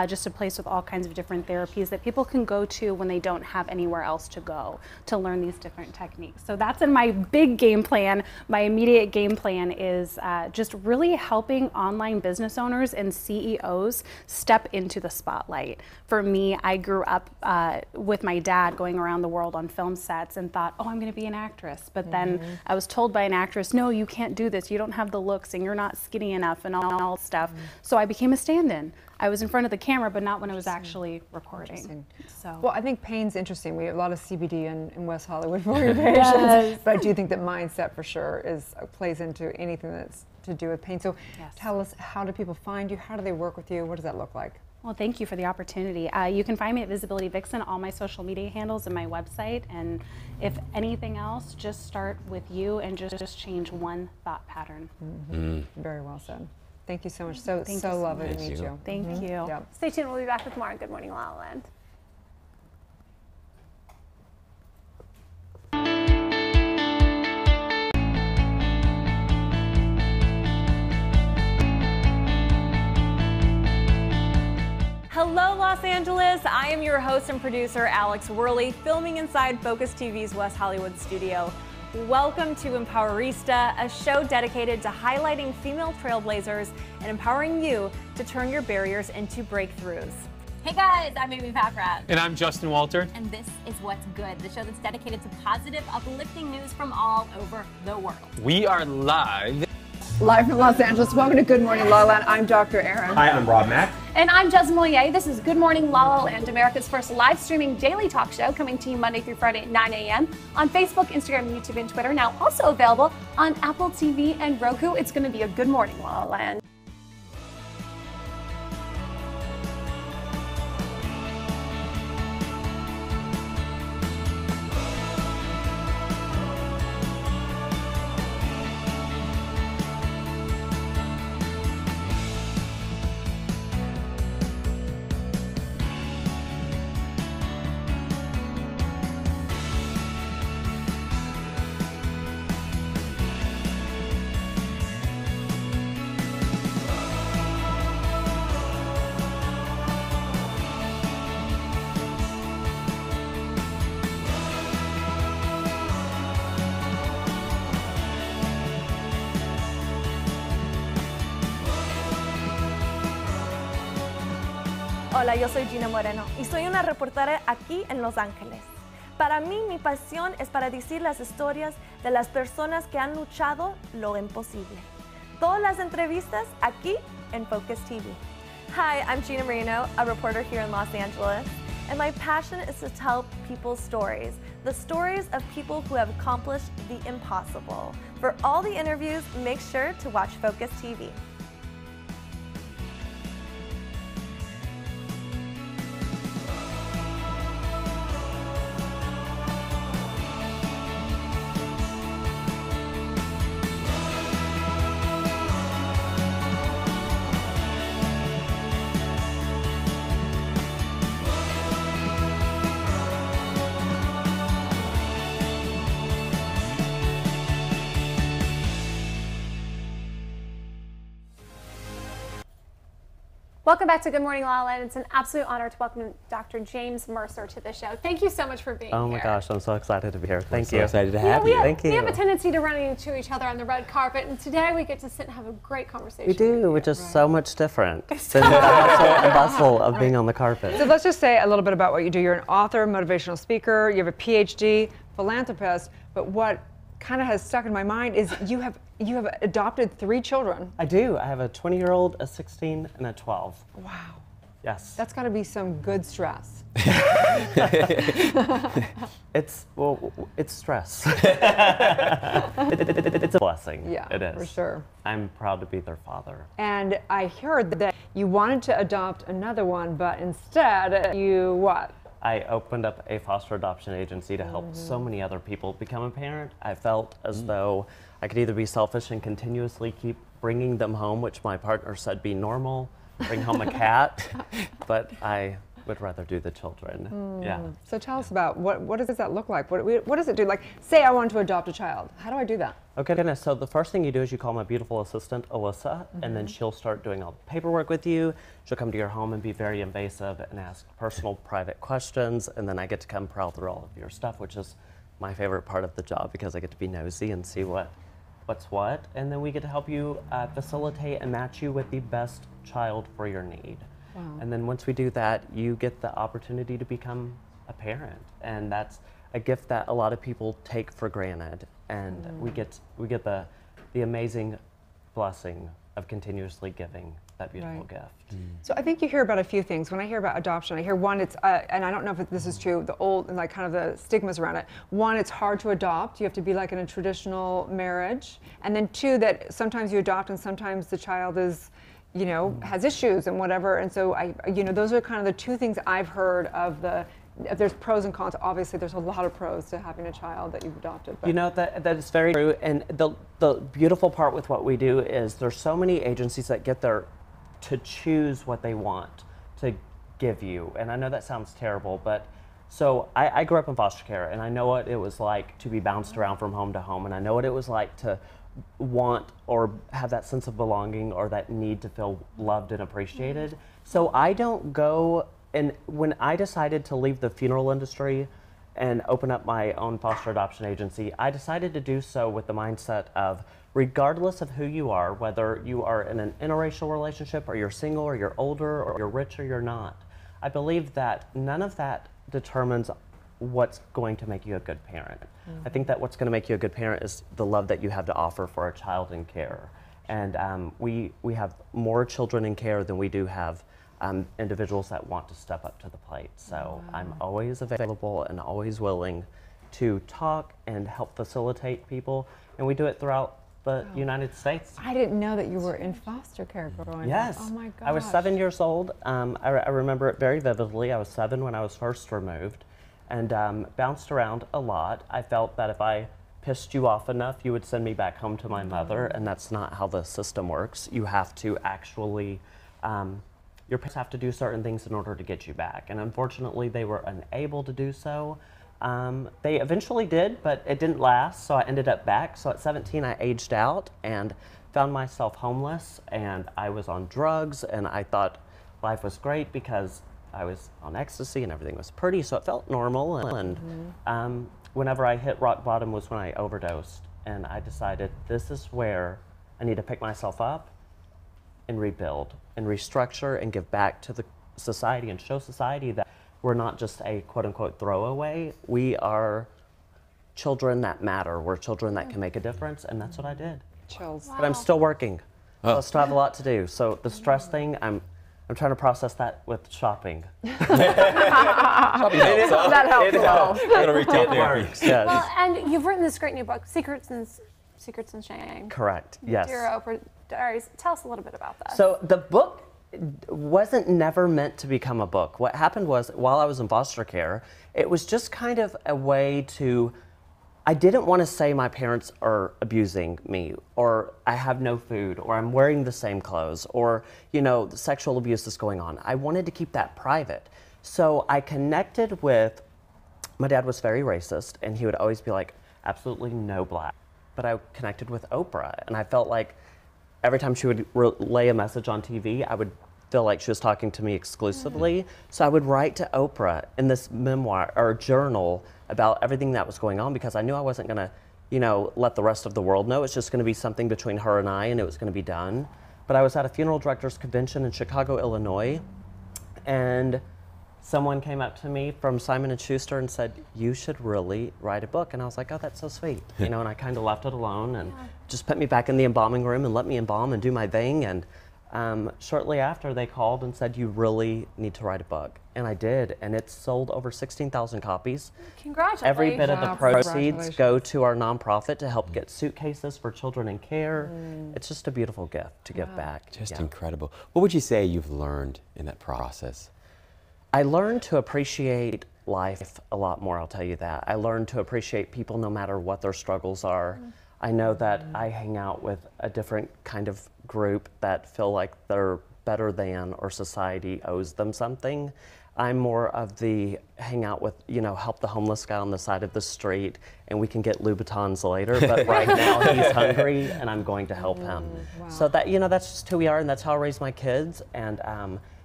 Just a place with all kinds of different therapies that people can go to when they don't have anywhere else to go to learn these different techniques. So that's in my big game plan. My immediate game plan is just really helping online business owners and CEOs step into the spotlight. For me, I grew up with my dad going around the world on film sets and thought, oh, I'm going to be an actress. But then I was told by an actress, no, you can't do this. You don't have the looks and you're not skinny enough and all stuff. So I became a stand-in. I was in front of the camera, but not when it was actually recording. So. Well, I think pain's interesting. We have a lot of CBD in West Hollywood for your patients, but I do think that mindset for sure plays into anything that's to do with pain. So tell us, how do people find you? How do they work with you? What does that look like? Well, thank you for the opportunity. You can find me at Visibility Vixen, all my social media handles, and my website. And if anything else, just start with you and just change one thought pattern. Very well said. Thank you so much. So lovely to meet you. Thank you. Yep. Stay tuned. We'll be back with more on Good Morning La La Land. Hello, Los Angeles. I am your host and producer, Alex Worley, filming inside Focus TV's West Hollywood studio. Welcome to Empowerista, a show dedicated to highlighting female trailblazers and empowering you to turn your barriers into breakthroughs. Hey guys, I'm Amy Packrat. And I'm Justin Walter. And this is What's Good, the show that's dedicated to positive, uplifting news from all over the world. We are live. Live from Los Angeles. Welcome to Good Morning La La Land. I'm Dr. Erin. Hi, I'm Rob Mack. And I'm Jez Moyer. This is Good Morning La La Land, America's first live streaming daily talk show, coming to you Monday through Friday at 9 a.m. on Facebook, Instagram, YouTube, and Twitter. Now also available on Apple TV and Roku. It's going to be a Good Morning La La Land. Hola, yo soy Gina Moreno y soy una reportera aquí en Los Ángeles. Para mí, mi pasión es para decir las historias de las personas que han luchado lo imposible. Todas las entrevistas aquí en Focus TV. Hi, I'm Gina Moreno, a reporter here in Los Angeles, and my passion is to tell people's stories, the stories of people who have accomplished the impossible. For all the interviews, make sure to watch Focus TV. Welcome back to Good Morning La La Land. It's an absolute honor to welcome Dr. James Mercer to the show. Thank you so much for being here. Oh my gosh, I'm so excited to be here. Thank you. So excited to have you. Thank you. We have a tendency to run into each other on the red carpet, and today we get to sit and have a great conversation. We do, which is so much different than the hustle and bustle of being on the carpet. So let's just say a little bit about what you do. You're an author, motivational speaker, you have a PhD, philanthropist, but what kind of has stuck in my mind is you have adopted 3 children. I do. I have a 20-year-old, a 16, and a 12. Wow. Yes. That's got to be some good stress. It's stress. It's a blessing. Yeah, it is. for sure. I'm proud to be their father. And I heard that you wanted to adopt another one, but instead you what? I opened up a foster adoption agency to help so many other people become a parent. I felt as though I could either be selfish and continuously keep bringing them home, which my partner said be normal, bring home a cat, but I would rather do the children. Yeah. So tell us about what does that look like? What does it do? Like, say I want to adopt a child. How do I do that? Okay, goodness. So the first thing you do is you call my beautiful assistant, Alyssa, and then she'll start doing all the paperwork with you. She'll come to your home and be very invasive and ask personal, private questions, and then I get to come prowl through all of your stuff, which is my favorite part of the job because I get to be nosy and see what's what, and then we get to help you facilitate and match you with the best child for your need. Wow. And then once we do that, you get the opportunity to become a parent, and that's a gift that a lot of people take for granted, and we get the amazing blessing of continuously giving that beautiful gift. So I think you hear about a few things. When I hear about adoption, I hear one, it's, and I don't know if this is true, the old, like kind of the stigmas around it. One, it's hard to adopt. You have to be like in a traditional marriage. And then 2, that sometimes you adopt and sometimes the child is, you know, has issues and whatever. And so those are kind of the two things I've heard of if there's pros and cons. Obviously, there's a lot of pros to having a child that you've adopted. But. You know, that is very true. And the beautiful part with what we do is there's so many agencies that get there to choose what they want to give you. And I know that sounds terrible, but so I grew up in foster care, and I know what it was like to be bounced around from home to home, and I know what it was like to want or have that sense of belonging or that need to feel loved and appreciated. So I don't go, and when I decided to leave the funeral industry and open up my own foster adoption agency, I decided to do so with the mindset of, regardless of who you are, whether you are in an interracial relationship or you're single or you're older or you're rich or you're not, I believe that none of that determines what's going to make you a good parent. I think that what's going to make you a good parent is the love that you have to offer for a child in care. And we have more children in care than we do have individuals that want to step up to the plate. So I'm always available and always willing to talk and help facilitate people. And we do it throughout the United States. I didn't know that you were in foster care growing up. Oh my gosh. I was 7 years old. I remember it very vividly. I was 7 when I was first removed, and bounced around a lot. I felt that if I pissed you off enough, you would send me back home to my mother, and that's not how the system works. You have to actually, your parents have to do certain things in order to get you back, and unfortunately they were unable to do so. They eventually did, but it didn't last, so I ended up back. So at 17 I aged out and found myself homeless, and I was on drugs, and I thought life was great because I was on ecstasy and everything was pretty, so it felt normal. And whenever I hit rock bottom was when I overdosed, and I decided this is where I need to pick myself up and rebuild and restructure and give back to the society and show society that we're not just a quote-unquote throwaway. We are children that matter. We're children that can make a difference, and that's what I did. Chills. But I'm still working. So I still have a lot to do. So the stress thing, I'm trying to process that with shopping. Shopping helps, huh? That helps a little. Little retail therapy. Yes. Well, and you've written this great new book, Secrets and Shame. Correct. Yes. Dear Oprah Diaries. Tell us a little bit about that. So the book wasn't never meant to become a book. What happened was, while I was in foster care, it was just kind of a way to, I didn't want to say my parents are abusing me, or I have no food, or I'm wearing the same clothes, or, you know, the sexual abuse is going on. I wanted to keep that private. So I connected with, my dad was very racist, and he would always be like, absolutely no black. But I connected with Oprah, and I felt like every time she would relay a message on TV, I would feel like she was talking to me exclusively. So I would write to Oprah in this memoir or journal about everything that was going on, because I knew I wasn't gonna, you know, let the rest of the world know. It's just gonna be something between her and I, and it was gonna be done. But I was at a funeral directors convention in Chicago, Illinois, and someone came up to me from Simon & Schuster and said, you should really write a book. And I was like, oh, that's so sweet. You know, and I kind of left it alone and just put me back in the embalming room and let me embalm and do my thing. And shortly after, they called and said, you really need to write a book. And I did, and it's sold over 16,000 copies. Congratulations. Every bit of the proceeds go to our nonprofit to help get suitcases for children in care. It's just a beautiful gift to give back. Just incredible. What would you say you've learned in that process? I learned to appreciate life a lot more, I'll tell you that. I learned to appreciate people no matter what their struggles are. I know that I hang out with a different kind of group that feel like they're better than, or society owes them something. I'm more of the hang out with, you know, help the homeless guy on the side of the street, and we can get Louboutins later, but right now he's hungry and I'm going to help him. Wow. So that, you know, that's just who we are, and that's how I raise my kids, and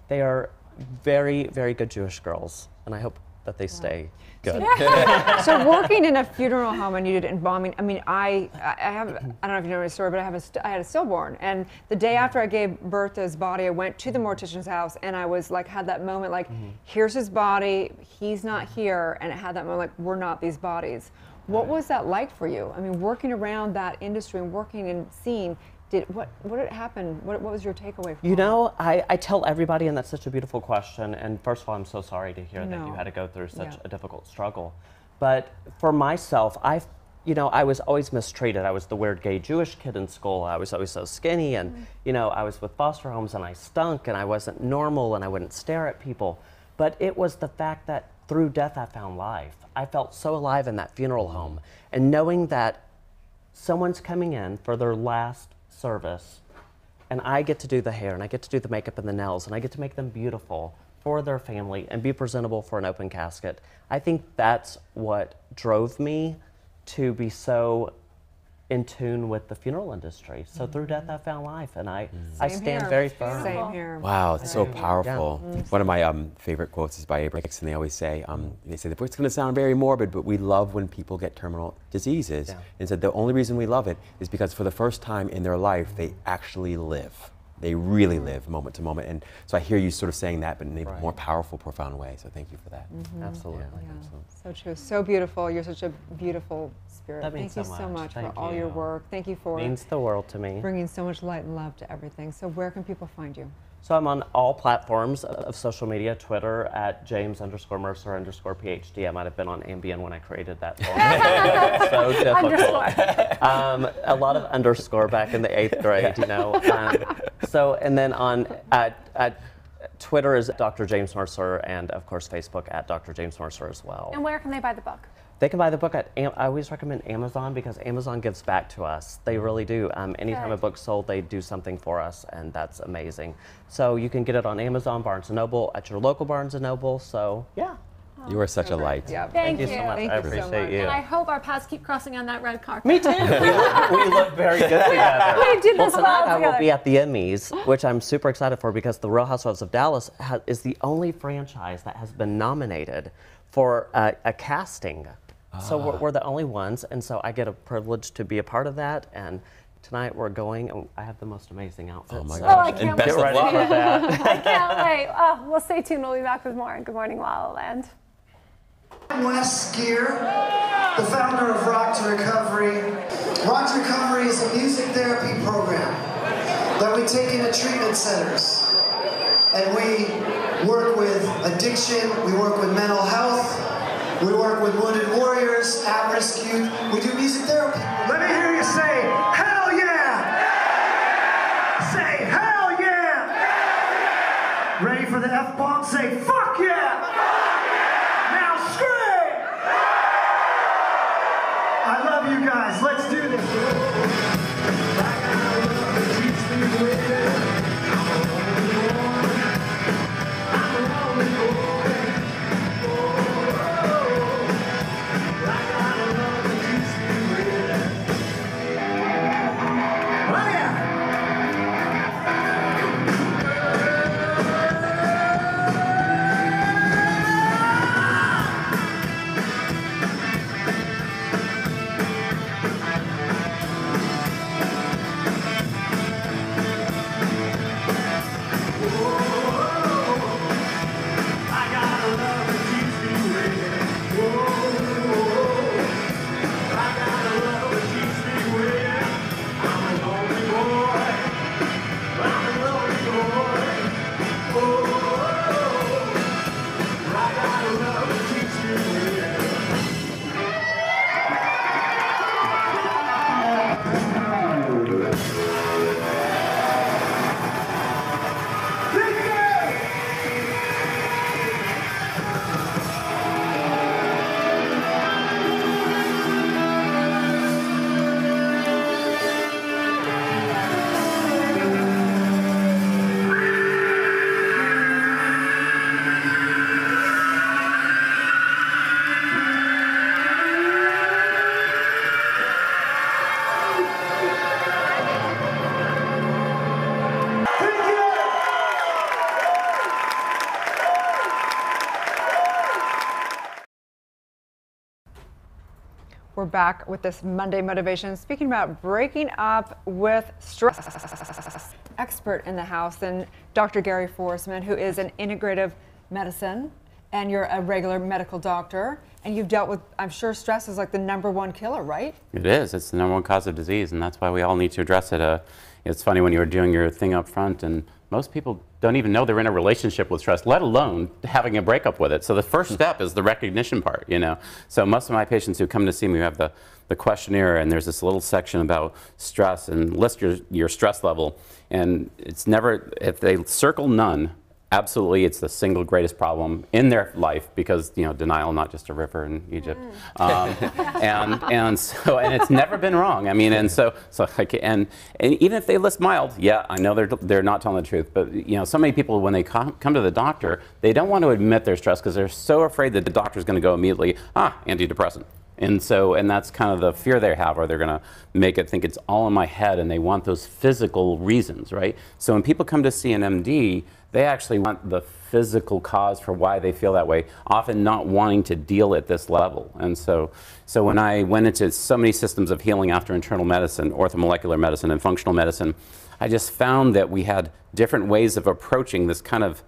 they are very, very good Jewish girls, and I hope that they stay good. So working in a funeral home and you did embalming, I mean, I don't know if you know my story, but I had a stillborn, and the day after I gave birth to his body, I went to the mortician's house, and I was like, had that moment like, here's his body, he's not here, and it had that moment like, we're not these bodies. What was that like for you? I mean, working around that industry and working and seeing, what did happen? What was your takeaway from You know, I tell everybody, and that's such a beautiful question, and first of all, I'm so sorry to hear that you had to go through such a difficult struggle. But for myself, you know, I was always mistreated. I was the weird gay Jewish kid in school. I was always so skinny, and you know, I was with foster homes and I stunk and I wasn't normal and I wouldn't stare at people. But it was the fact that through death I found life. I felt so alive in that funeral home, and knowing that someone's coming in for their last service and I get to do the hair and I get to do the makeup and the nails and I get to make them beautiful for their family and be presentable for an open casket. I think that's what drove me to be so in tune with the funeral industry. So through death I found life, and I stand very firm. Same here. Wow, it's so powerful. One of my favorite quotes is by Abraham Hicks, and they always say, the book's going to sound very morbid, but we love when people get terminal diseases. And said the only reason we love it is because for the first time in their life, they actually live. They really live moment to moment. And so I hear you sort of saying that, but in a more powerful, profound way. So thank you for that. Absolutely. So true. So beautiful. You're such a beautiful spirit. That means Thank you so much for all your work. Thank you for means the world to me. Bringing so much light and love to everything. So where can people find you? So I'm on all platforms of social media, Twitter at James_Mercer_PhD. I might have been on Ambien when I created that. So difficult. A lot of underscore back in the 8th grade, you know. And then on at Twitter is Dr. James Mercer, and of course Facebook at Dr. James Mercer as well. And where can they buy the book? They can buy the book at, I always recommend Amazon, because Amazon gives back to us. They really do. Anytime a book's sold, they do something for us, and that's amazing. So you can get it on Amazon, Barnes & Noble, at your local Barnes & Noble, so yeah. You are such a light. Yeah. Thank you so much. Thank I you appreciate so much. you. And I hope our paths keep crossing on that red carpet. Me too. we look very good together. We did this tonight well I will be at the Emmys, which I'm super excited for, because The Real Housewives of Dallas is the only franchise that has been nominated for a casting. So we're the only ones, and so I get a privilege to be a part of that. And tonight we're going, and I have the most amazing outfits. Oh my Oh, gosh. I can't And best wait. of luck. For that. I can't wait. Oh, we'll stay tuned. We'll be back with more. Good morning, La La Land. I'm Wes Gear, the founder of Rock to Recovery. Rock to Recovery is a music therapy program that we take into treatment centers. And we work with addiction, we work with mental health, we work with wounded warriors, at-risk youth. We do music therapy. Let me hear you say, hell yeah! Say, hell yeah! Ready for the F-bomb? Say, fuck yeah! Now scream! I love you guys. Let's do this. We're back with this Monday Motivation, speaking about breaking up with stress. Expert in the house, and Dr. Gary Forsman, who is an integrative medicine, and you're a regular medical doctor, and you've dealt with, I'm sure stress is like the #1 killer, right? It is. It's the #1 cause of disease, and that's why we all need to address it. It's funny when you were doing your thing up front, and most people don't even know they're in a relationship with stress, let alone having a breakup with it. So the first step is the recognition part, you know. So most of my patients who come to see me have the questionnaire, and there's this little section about stress, and list your stress level. And it's never, if they circle none, absolutely it's the single greatest problem in their life, because, you know, denial, not just a river in Egypt. And it's never been wrong. I mean, and so like, and even if they list mild, yeah, I know they're not telling the truth, but, you know, so many people, when they come to the doctor, they don't want to admit their stress because they're so afraid that the doctor's going to go immediately, antidepressant. And that's kind of the fear they have, or they're going to make it think it's all in my head, and they want those physical reasons, right? So when people come to see an MD, they actually want the physical cause for why they feel that way, often not wanting to deal at this level. And so when I went into so many systems of healing after internal medicine, orthomolecular medicine, and functional medicine, I just found that we had different ways of approaching this kind of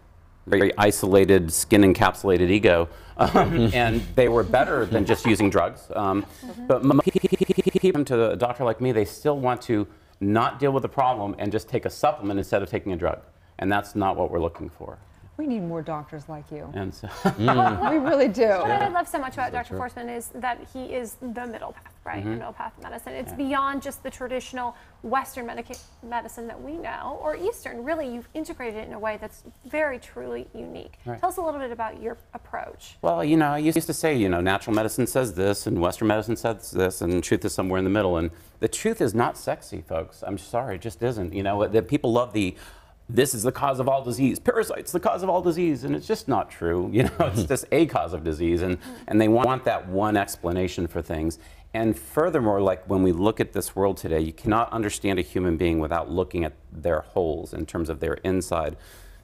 very isolated, skin-encapsulated ego, and they were better than just using drugs. But people come to a doctor like me, they still want to not deal with the problem and just take a supplement instead of taking a drug. And that's not what we're looking for. We need more doctors like you. And so we really do. What I love so much about Dr. Forsman is that he is the middle path, right? The middle path of medicine. It's beyond just the traditional Western medicine that we know, or Eastern. Really, you've integrated it in a way that's very, truly unique. Right. Tell us a little bit about your approach. Well, you know, I used to say, you know, natural medicine says this, and Western medicine says this, and truth is somewhere in the middle. And the truth is not sexy, folks. I'm sorry, it just isn't. You know, that people love this is the cause of all disease. Parasites, the cause of all disease, and it's just not true. You know, it's just a cause of disease, and they want that one explanation for things. And furthermore, like when we look at this world today, you cannot understand a human being without looking at their holes in terms of their inside.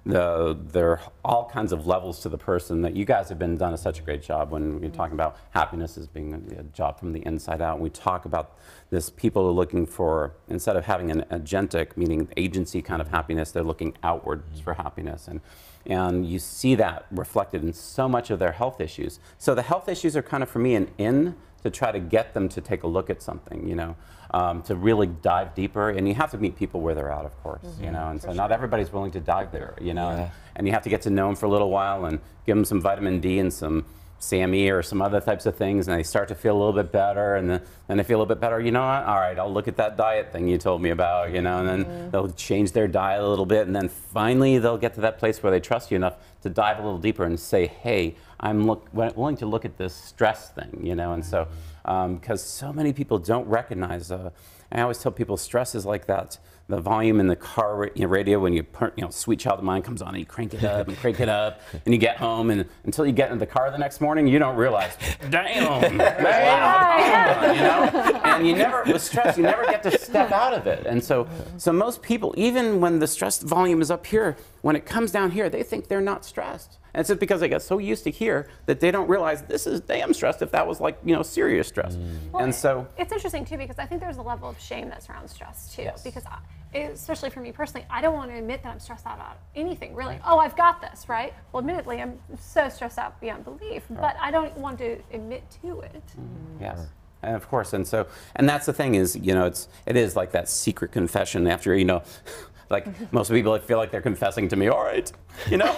There are all kinds of levels to the person that you guys have done such a great job when we're talking about happiness as being a job from the inside out. And we talk about this, people are looking for, instead of having an agentic, meaning agency kind of happiness, they're looking outwards for happiness. And you see that reflected in so much of their health issues. So the health issues are kind of, for me, an in to try to get them to take a look at something, you know, to really dive deeper. And you have to meet people where they're at, of course, you know, and so not everybody's willing to dive there, you know, and you have to get to know them for a little while and give them some vitamin D and some SAMe or some other types of things, and they start to feel a little bit better, and then they feel a little bit better. You know what? All right, I'll look at that diet thing you told me about, you know, and then they'll change their diet a little bit, and then finally they'll get to that place where they trust you enough to dive a little deeper and say, hey, I'm willing to look at this stress thing, you know, and so, because so many people don't recognize, I always tell people stress is like that, the volume in the car radio when Sweet Child of Mine comes on and you crank it up and crank it up, and you get home, and until you get in the car the next morning, you don't realize, damn, wow, you know? And you never, with stress, you never get to step out of it. And so most people, even when the stress volume is up here, when it comes down here, they think they're not stressed. And it's just because they get so used to here that they don't realize this is damn stressed if that was like, you know, serious stress. Well, and so it's interesting too, because I think there's a level of shame that surrounds stress too. Because especially for me personally, I don't want to admit that I'm stressed out about anything really. Oh, I've got this, right? Well, admittedly, I'm so stressed out beyond belief, but I don't want to admit to it. Yes. And of course, and that's the thing is, you know, it is like that secret confession after, you know, like most people feel like they're confessing to me, all right, you know,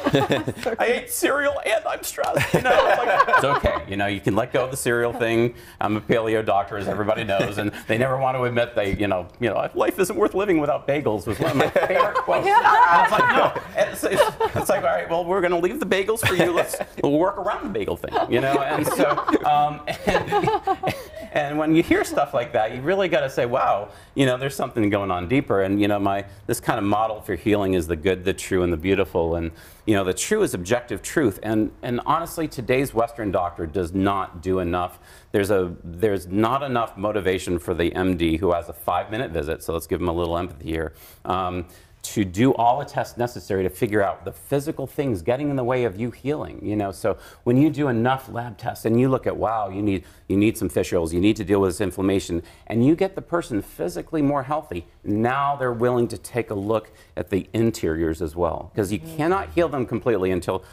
I ate cereal and I'm stressed, you know, it's like, it's okay, you know, you can let go of the cereal thing. I'm a paleo doctor, as everybody knows, and they never want to admit you know, life isn't worth living without bagels was one of my favorite quotes. I was like, no, it's like, all right, well, we're going to leave the bagels for you. We'll work around the bagel thing, you know, and so, and when you hear stuff like that, you really got to say, wow, you know, there's something going on deeper. And, you know, this kind of model for healing is the good, the true, and the beautiful. And, you know, the true is objective truth. And honestly, today's Western doctor does not do enough. There's not enough motivation for the MD who has a 5-minute visit. So let's give him a little empathy here. To do all the tests necessary to figure out the physical things getting in the way of you healing, you know. So when you do enough lab tests and you look at, wow, you need some fish oils, you need to deal with this inflammation, and you get the person physically more healthy, now they're willing to take a look at the interiors as well, because you cannot heal them completely until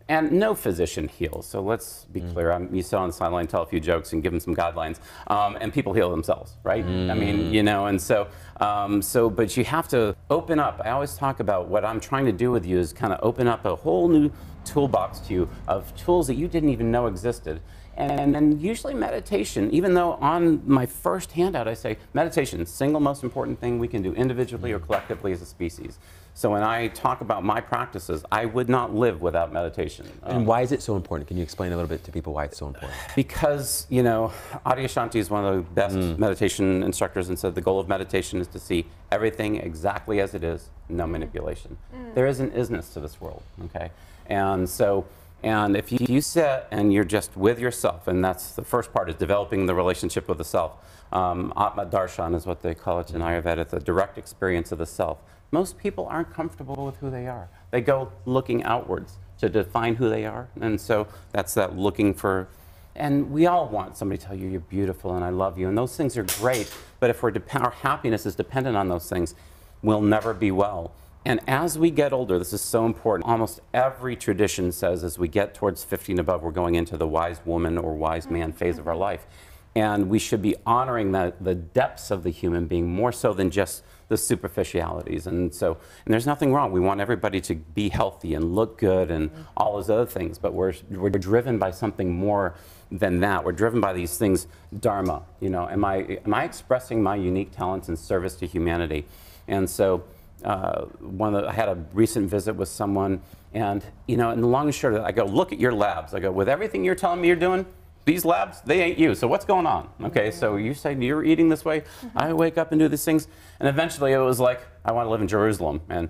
And no physician heals. So let's be clear. You sit on the sideline, tell a few jokes, and give them some guidelines, and people heal themselves, right? I mean, you know, and so, but you have to open up. I always talk about what I'm trying to do with you is kind of open up a whole new toolbox to you of tools that you didn't even know existed. And usually meditation, even though on my first handout I say meditation, single most important thing we can do individually or collectively as a species. So when I talk about my practices, I would not live without meditation. And why is it so important? Can you explain a little bit to people why it's so important? Because, you know, Adyashanti is one of the best meditation instructors and said the goal of meditation is to see everything exactly as it is, no manipulation. There is an isness to this world, okay? And so, and if you sit and you're just with yourself, and that's the first part is developing the relationship with the self. Atma Darshan is what they call it in Ayurveda, the direct experience of the self. Most people aren't comfortable with who they are. They go looking outwards to define who they are. And so that's that looking for, and we all want somebody to tell you you're beautiful and I love you. And those things are great, but if our happiness is dependent on those things, we'll never be well. And as we get older, this is so important. Almost every tradition says as we get towards 50 and above, we're going into the wise woman or wise man phase of our life. And we should be honoring the depths of the human being more so than just the superficialities. And so, and there's nothing wrong. We want everybody to be healthy and look good and all those other things, but we're driven by something more than that. We're driven by these things, dharma. You know, am I expressing my unique talents in service to humanity? And so, I had a recent visit with someone, and you know, and the long and short of it, I go, look at your labs. I go, with everything you're telling me you're doing, these labs, they ain't you. So what's going on? Okay, so you say you're eating this way. I wake up and do these things, and eventually it was like, I want to live in Jerusalem, and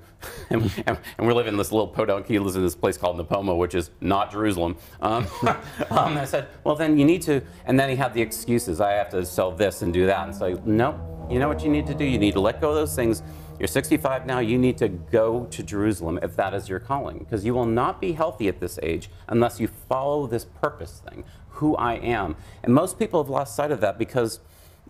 we're living in this little podunk. He lives in this place called Napomo, which is not Jerusalem. I said, well then you need to, and then he had the excuses. I have to sell this and do that, and so no, you know what you need to do? You need to let go of those things. You're 65 now, you need to go to Jerusalem if that is your calling, because you will not be healthy at this age unless you follow this purpose thing, who I am. And most people have lost sight of that because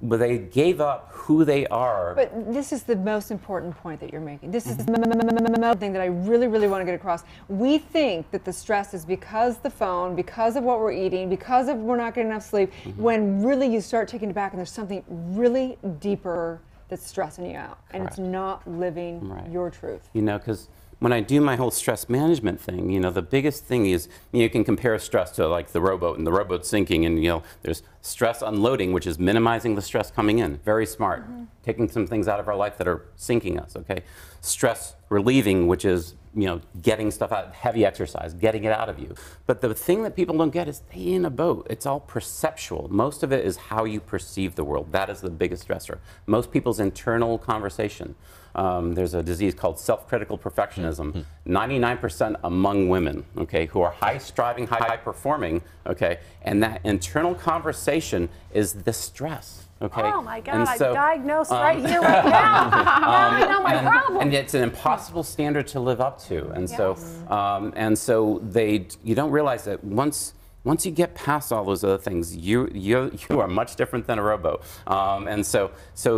they gave up who they are. But this is the most important point that you're making. This is the thing that I really, really want to get across. We think that the stress is because the phone, because of what we're eating, because of we're not getting enough sleep, when really you start taking it back and there's something really deeper that's stressing you out, and it's not living your truth. You know, because when I do my whole stress management thing, you know, the biggest thing is, you can compare stress to like the rowboat, and the rowboat's sinking, and you know, there's stress unloading, which is minimizing the stress coming in. Very smart. Taking some things out of our life that are sinking us, okay? Stress relieving, which is, you know, getting stuff out, heavy exercise, getting it out of you. But the thing that people don't get is they in a boat. It's all perceptual. Most of it is how you perceive the world. That is the biggest stressor. Most people's internal conversation. There's a disease called self-critical perfectionism. 99% among women, okay, who are high-striving, high-performing, okay, and that internal conversation is the stress. Okay. Oh my God, and so, I'm diagnosed right here, right now. Now I know my problem. And it's an impossible standard to live up to. And so, you don't realize that once you get past all those other things, you are much different than a rowboat. And so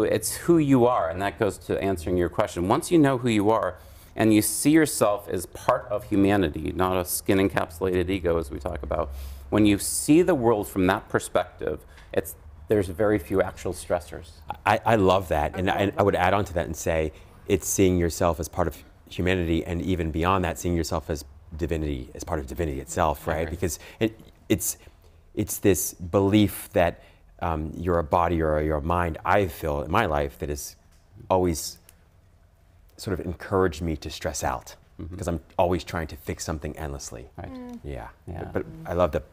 it's who you are, and that goes to answering your question. Once you know who you are, and you see yourself as part of humanity, not a skin-encapsulated ego, as we talk about, when you see the world from that perspective, there's very few actual stressors. I love that, and I would add on to that and say it's seeing yourself as part of humanity, and even beyond that, seeing yourself as divinity, as part of divinity itself, right? Because it's this belief that you're a body or you're a mind, I feel in my life, that has always sort of encouraged me to stress out, because I'm always trying to fix something endlessly. Right. Yeah. But I love that.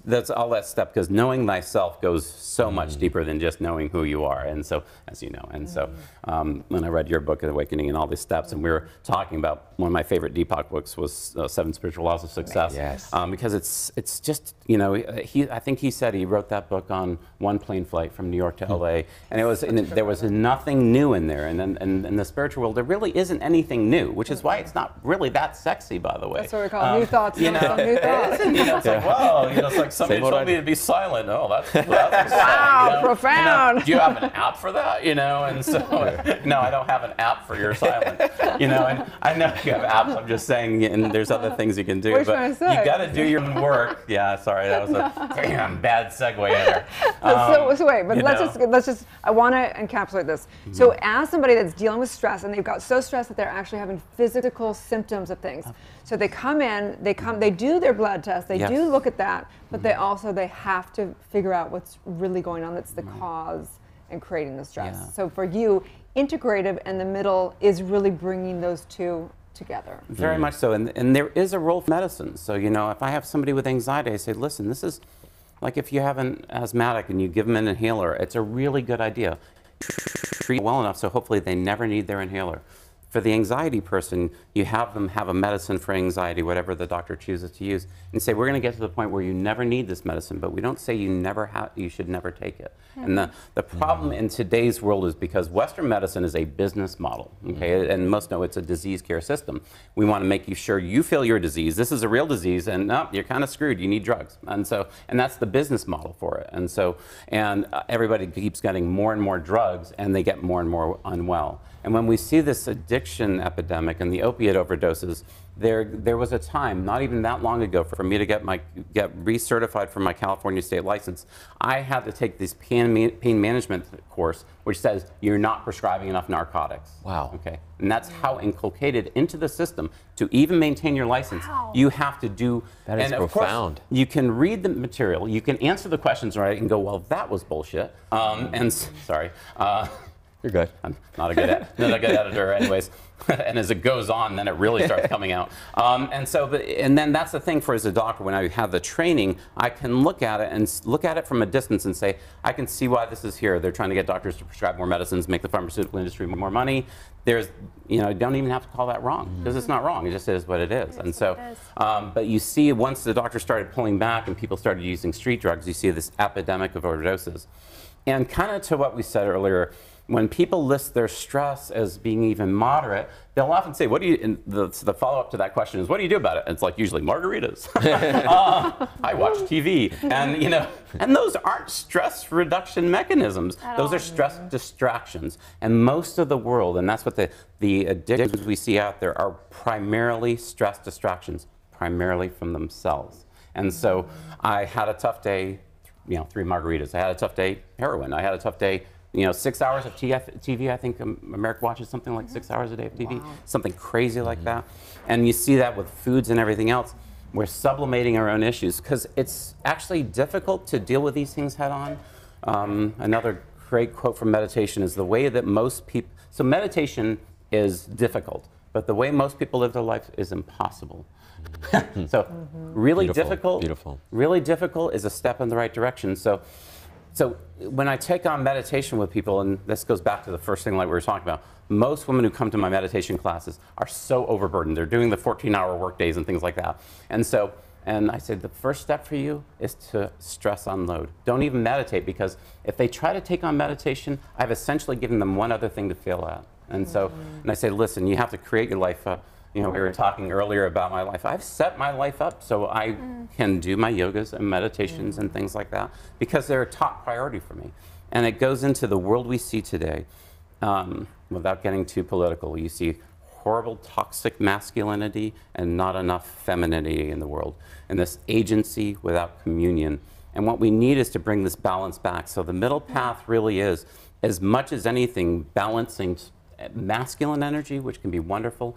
That's all that stuff, because knowing thyself goes so much deeper than just knowing who you are. And so, as you know, and so when I read your book, Awakening, and all these steps, and we were talking about, one of my favorite Deepak books was 7 Spiritual Laws of Success. Yes. Because it's just, you know, I think he said he wrote that book on one plane flight from New York to LA, and there was nothing new in there. And then in the spiritual world, there really isn't anything new, which is why it's not really that sexy, by the way. That's what we call new thoughts. You know, new thoughts. You know, it's like, whoa. You know, it's like somebody told me to be silent. Oh, that's wow, you know? profound. You know, do you have an app for that? You know, and so no, I don't have an app for your silent. You know, and I know, you have apps. I'm just saying, and there's other things you can do. What are you but trying to say? you got to do your own work. Yeah, sorry, that was a damn bad segue there. So wait, but let's just. I want to encapsulate this. So as somebody that's dealing with stress, and they've got so stressed that they're actually having physical symptoms of things. So they come in, they do their blood test, they do look at that, but they have to figure out what's really going on. That's the cause and creating the stress. Yeah. So for you, integrative in the middle is really bringing those two together. Very much so, and there is a role for medicine. So, you know, if I have somebody with anxiety, I say, listen, this is like if you have an asthmatic and you give them an inhaler, it's a really good idea. Treat well enough so hopefully they never need their inhaler. For the anxiety person, you have them have a medicine for anxiety, whatever the doctor chooses to use, and say, we're going to get to the point where you never need this medicine, but we don't say you should never take it. And the problem in today's world is because Western medicine is a business model, okay? And most know it's a disease care system. We want to make you sure you feel your disease. This is a real disease, and no, you're kind of screwed. You need drugs. And that's the business model for it. And everybody keeps getting more and more drugs, and they get more and more unwell. And when we see this addiction epidemic and the opiate overdoses, there was a time, not even that long ago, for me to get recertified for my California state license. I had to take this pain management course, which says you're not prescribing enough narcotics. Wow. Okay, and that's how inculcated into the system to even maintain your license. Wow. You have to do. That is profound. Of course, you can read the material, you can answer the questions right, and go, well, that was bullshit. Sorry. You're good. I'm not a good editor anyways. And as it goes on, then it really starts coming out. And then that's the thing for as a doctor, when I have the training, I can look at it and look at it from a distance and say, I can see why this is here. They're trying to get doctors to prescribe more medicines, make the pharmaceutical industry more money. There's, you know, don't even have to call that wrong, because it's not wrong. It just is what it is. But you see, once the doctor started pulling back and people started using street drugs, you see this epidemic of overdoses. And kind of to what we said earlier, when people list their stress as being even moderate, they'll often say, what do you, and the follow-up to that question is, what do you do about it? And it's like usually margaritas. I watch TV. And, you know, and those aren't stress reduction mechanisms. Those are stress distractions. And most of the world, and that's what the addictions we see out there are primarily stress distractions, primarily from themselves. And so I had a tough day, you know, 3 margaritas. I had a tough day, heroin. I had a tough day, you know, 6 hours of TV. I think America watches something like 6 hours a day of TV, something crazy like that. And you see that with foods and everything else. We're sublimating our own issues because it's actually difficult to deal with these things head on. Another great quote from meditation is the way that most people, so meditation is difficult, but the way most people live their life is impossible. So really difficult, really difficult is a step in the right direction. So when I take on meditation with people, and this goes back to the first thing like we were talking about, most women who come to my meditation classes are so overburdened. They're doing the 14-hour work days and things like that. And I said, the first step for you is to stress unload. Don't even meditate, because if they try to take on meditation, I've essentially given them one other thing to fail at. And I say, listen, you have to create your life. You know, we were talking earlier about my life. I've set my life up so I can do my yogas and meditations and things like that, because they're a top priority for me. And it goes into the world we see today, without getting too political. You see horrible toxic masculinity and not enough femininity in the world, and this agency without communion. And what we need is to bring this balance back. So the middle path really is, as much as anything, balancing masculine energy, which can be wonderful,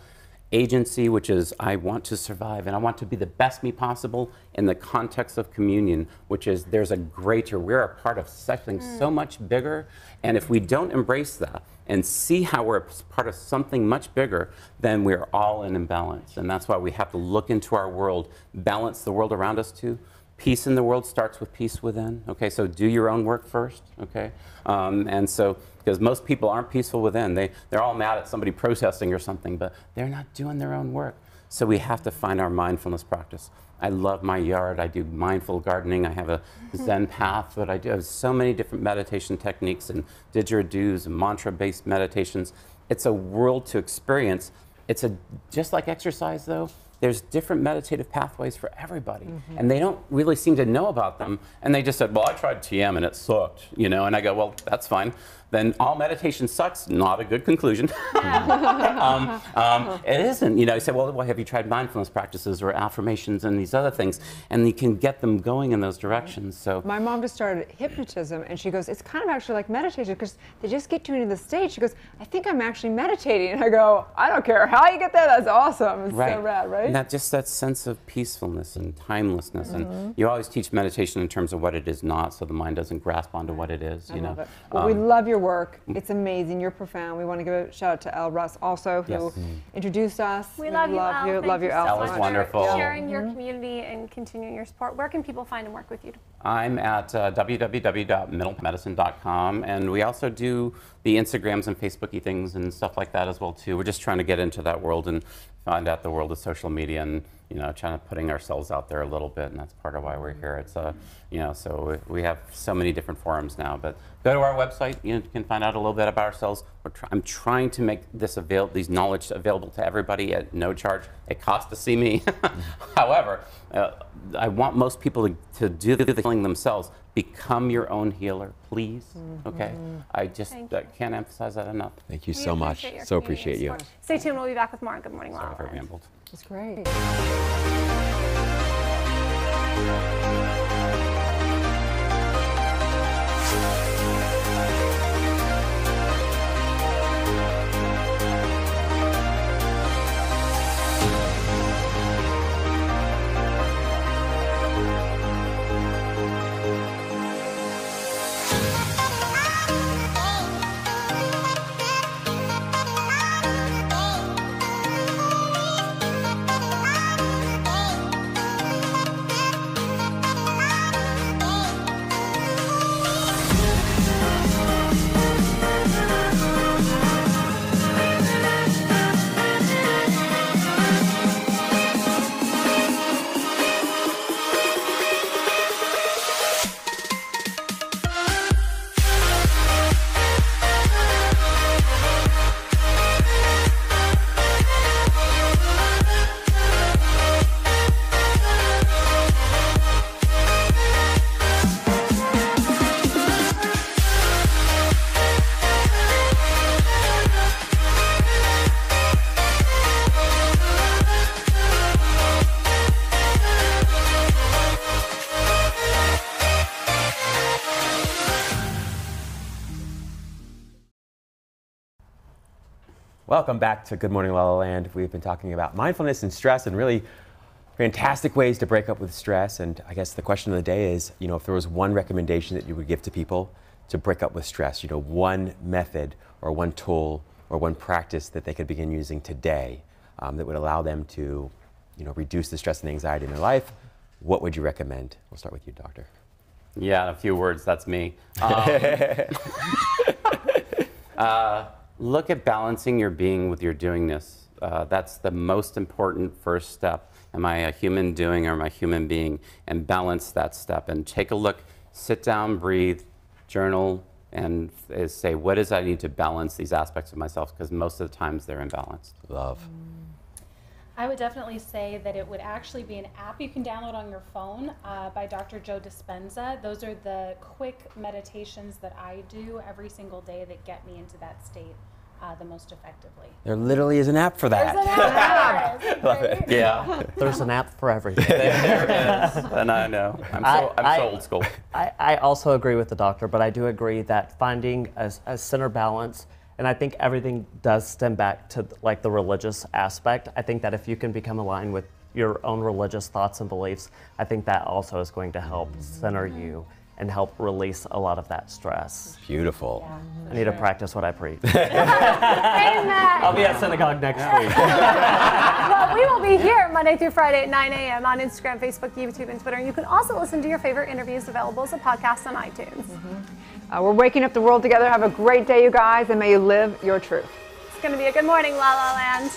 agency, which is I want to survive and I want to be the best me possible, in the context of communion, which is there's a greater, we're a part of something so much bigger. And if we don't embrace that and see how we're part of something much bigger, then we're all in imbalance. And that's why we have to look into our world, balance the world around us too. Peace in the world starts with peace within. Okay, so do your own work first. Okay, because most people aren't peaceful within. They're all mad at somebody protesting or something, but they're not doing their own work. So we have to find our mindfulness practice. I love my yard. I do mindful gardening. I have a Zen path that I do. I have so many different meditation techniques and didgeridoos and mantra-based meditations. It's a world to experience. It's just like exercise, though. there's different meditative pathways for everybody, and they don't really seem to know about them. And they just said, well, I tried TM and it sucked, you know. And I go, well, that's fine. Then all meditation sucks. Not a good conclusion. It isn't, you know. You say, well, have you tried mindfulness practices or affirmations and these other things? And you can get them going in those directions. So my mom just started hypnotism, and she goes, it's kind of actually like meditation because they just get you into the state. She goes, I think I'm actually meditating. And I go, I don't care how you get there. That's awesome. It's so rad, right? And that just that sense of peacefulness and timelessness. And you always teach meditation in terms of what it is not, so the mind doesn't grasp onto what it is. You know. Well, we love your work. It's amazing. You're profound. We want to give a shout out to Elle Russ also, who introduced us. We love you, Elle. Love you, Elle. That was wonderful. Sharing your community and continuing your support. Where can people find and work with you? I'm at www.mentalmedicine.com, and we also do the Instagrams and Facebooky things and stuff like that as well too. We're just trying to get into that world and find out the world of social media, and you know, trying to putting ourselves out there a little bit, and that's part of why we're here. It's you know, so we have so many different forums now, but go to our website. You can find out a little bit about ourselves. I'm trying to make this these knowledge available to everybody at no charge. It costs to see me. However, I want most people to do the healing themselves. Become your own healer, please. Okay? I just can't emphasize that enough. Thank you so much. So appreciate you. Stay tuned. We'll be back with more on Good Morning LaLa. Sorry if I rambled. It's great. Welcome back to Good Morning LaLa Land. We've been talking about mindfulness and stress and really fantastic ways to break up with stress. And I guess the question of the day is, you know, if there was one recommendation that you would give to people to break up with stress, you know, one method or one tool or one practice that they could begin using today that would allow them to, you know, reduce the stress and anxiety in their life, what would you recommend? We'll start with you, Doctor. Yeah, in a few words, that's me. Look at balancing your being with your doingness. That's the most important first step. Am I a human doing or am I a human being? And balance that step. And take a look, sit down, breathe, journal, and say, what does I need to balance these aspects of myself? Because most of the times they're imbalanced. Love. I would definitely say that it would actually be an app you can download on your phone by Dr. Joe Dispenza. Those are the quick meditations that I do every single day that get me into that state the most effectively. There literally is an app for that. There's an app for that. Love it. Yeah. There's an app for everything. There it is. And I know. I'm so old school. I also agree with the doctor, but I do agree that finding a center balance, and I think everything does stem back to like the religious aspect. I think that if you can become aligned with your own religious thoughts and beliefs, I think that also is going to help center you and help release a lot of that stress. Beautiful. Yeah, I need to practice what I preach. Amen. I'll be at synagogue next week. Well, we will be here Monday through Friday at 9 a.m. on Instagram, Facebook, YouTube, and Twitter. And you can also listen to your favorite interviews available as a podcast on iTunes. We're waking up the world together. Have a great day, you guys, and may you live your truth. It's going to be a good morning, La La Land.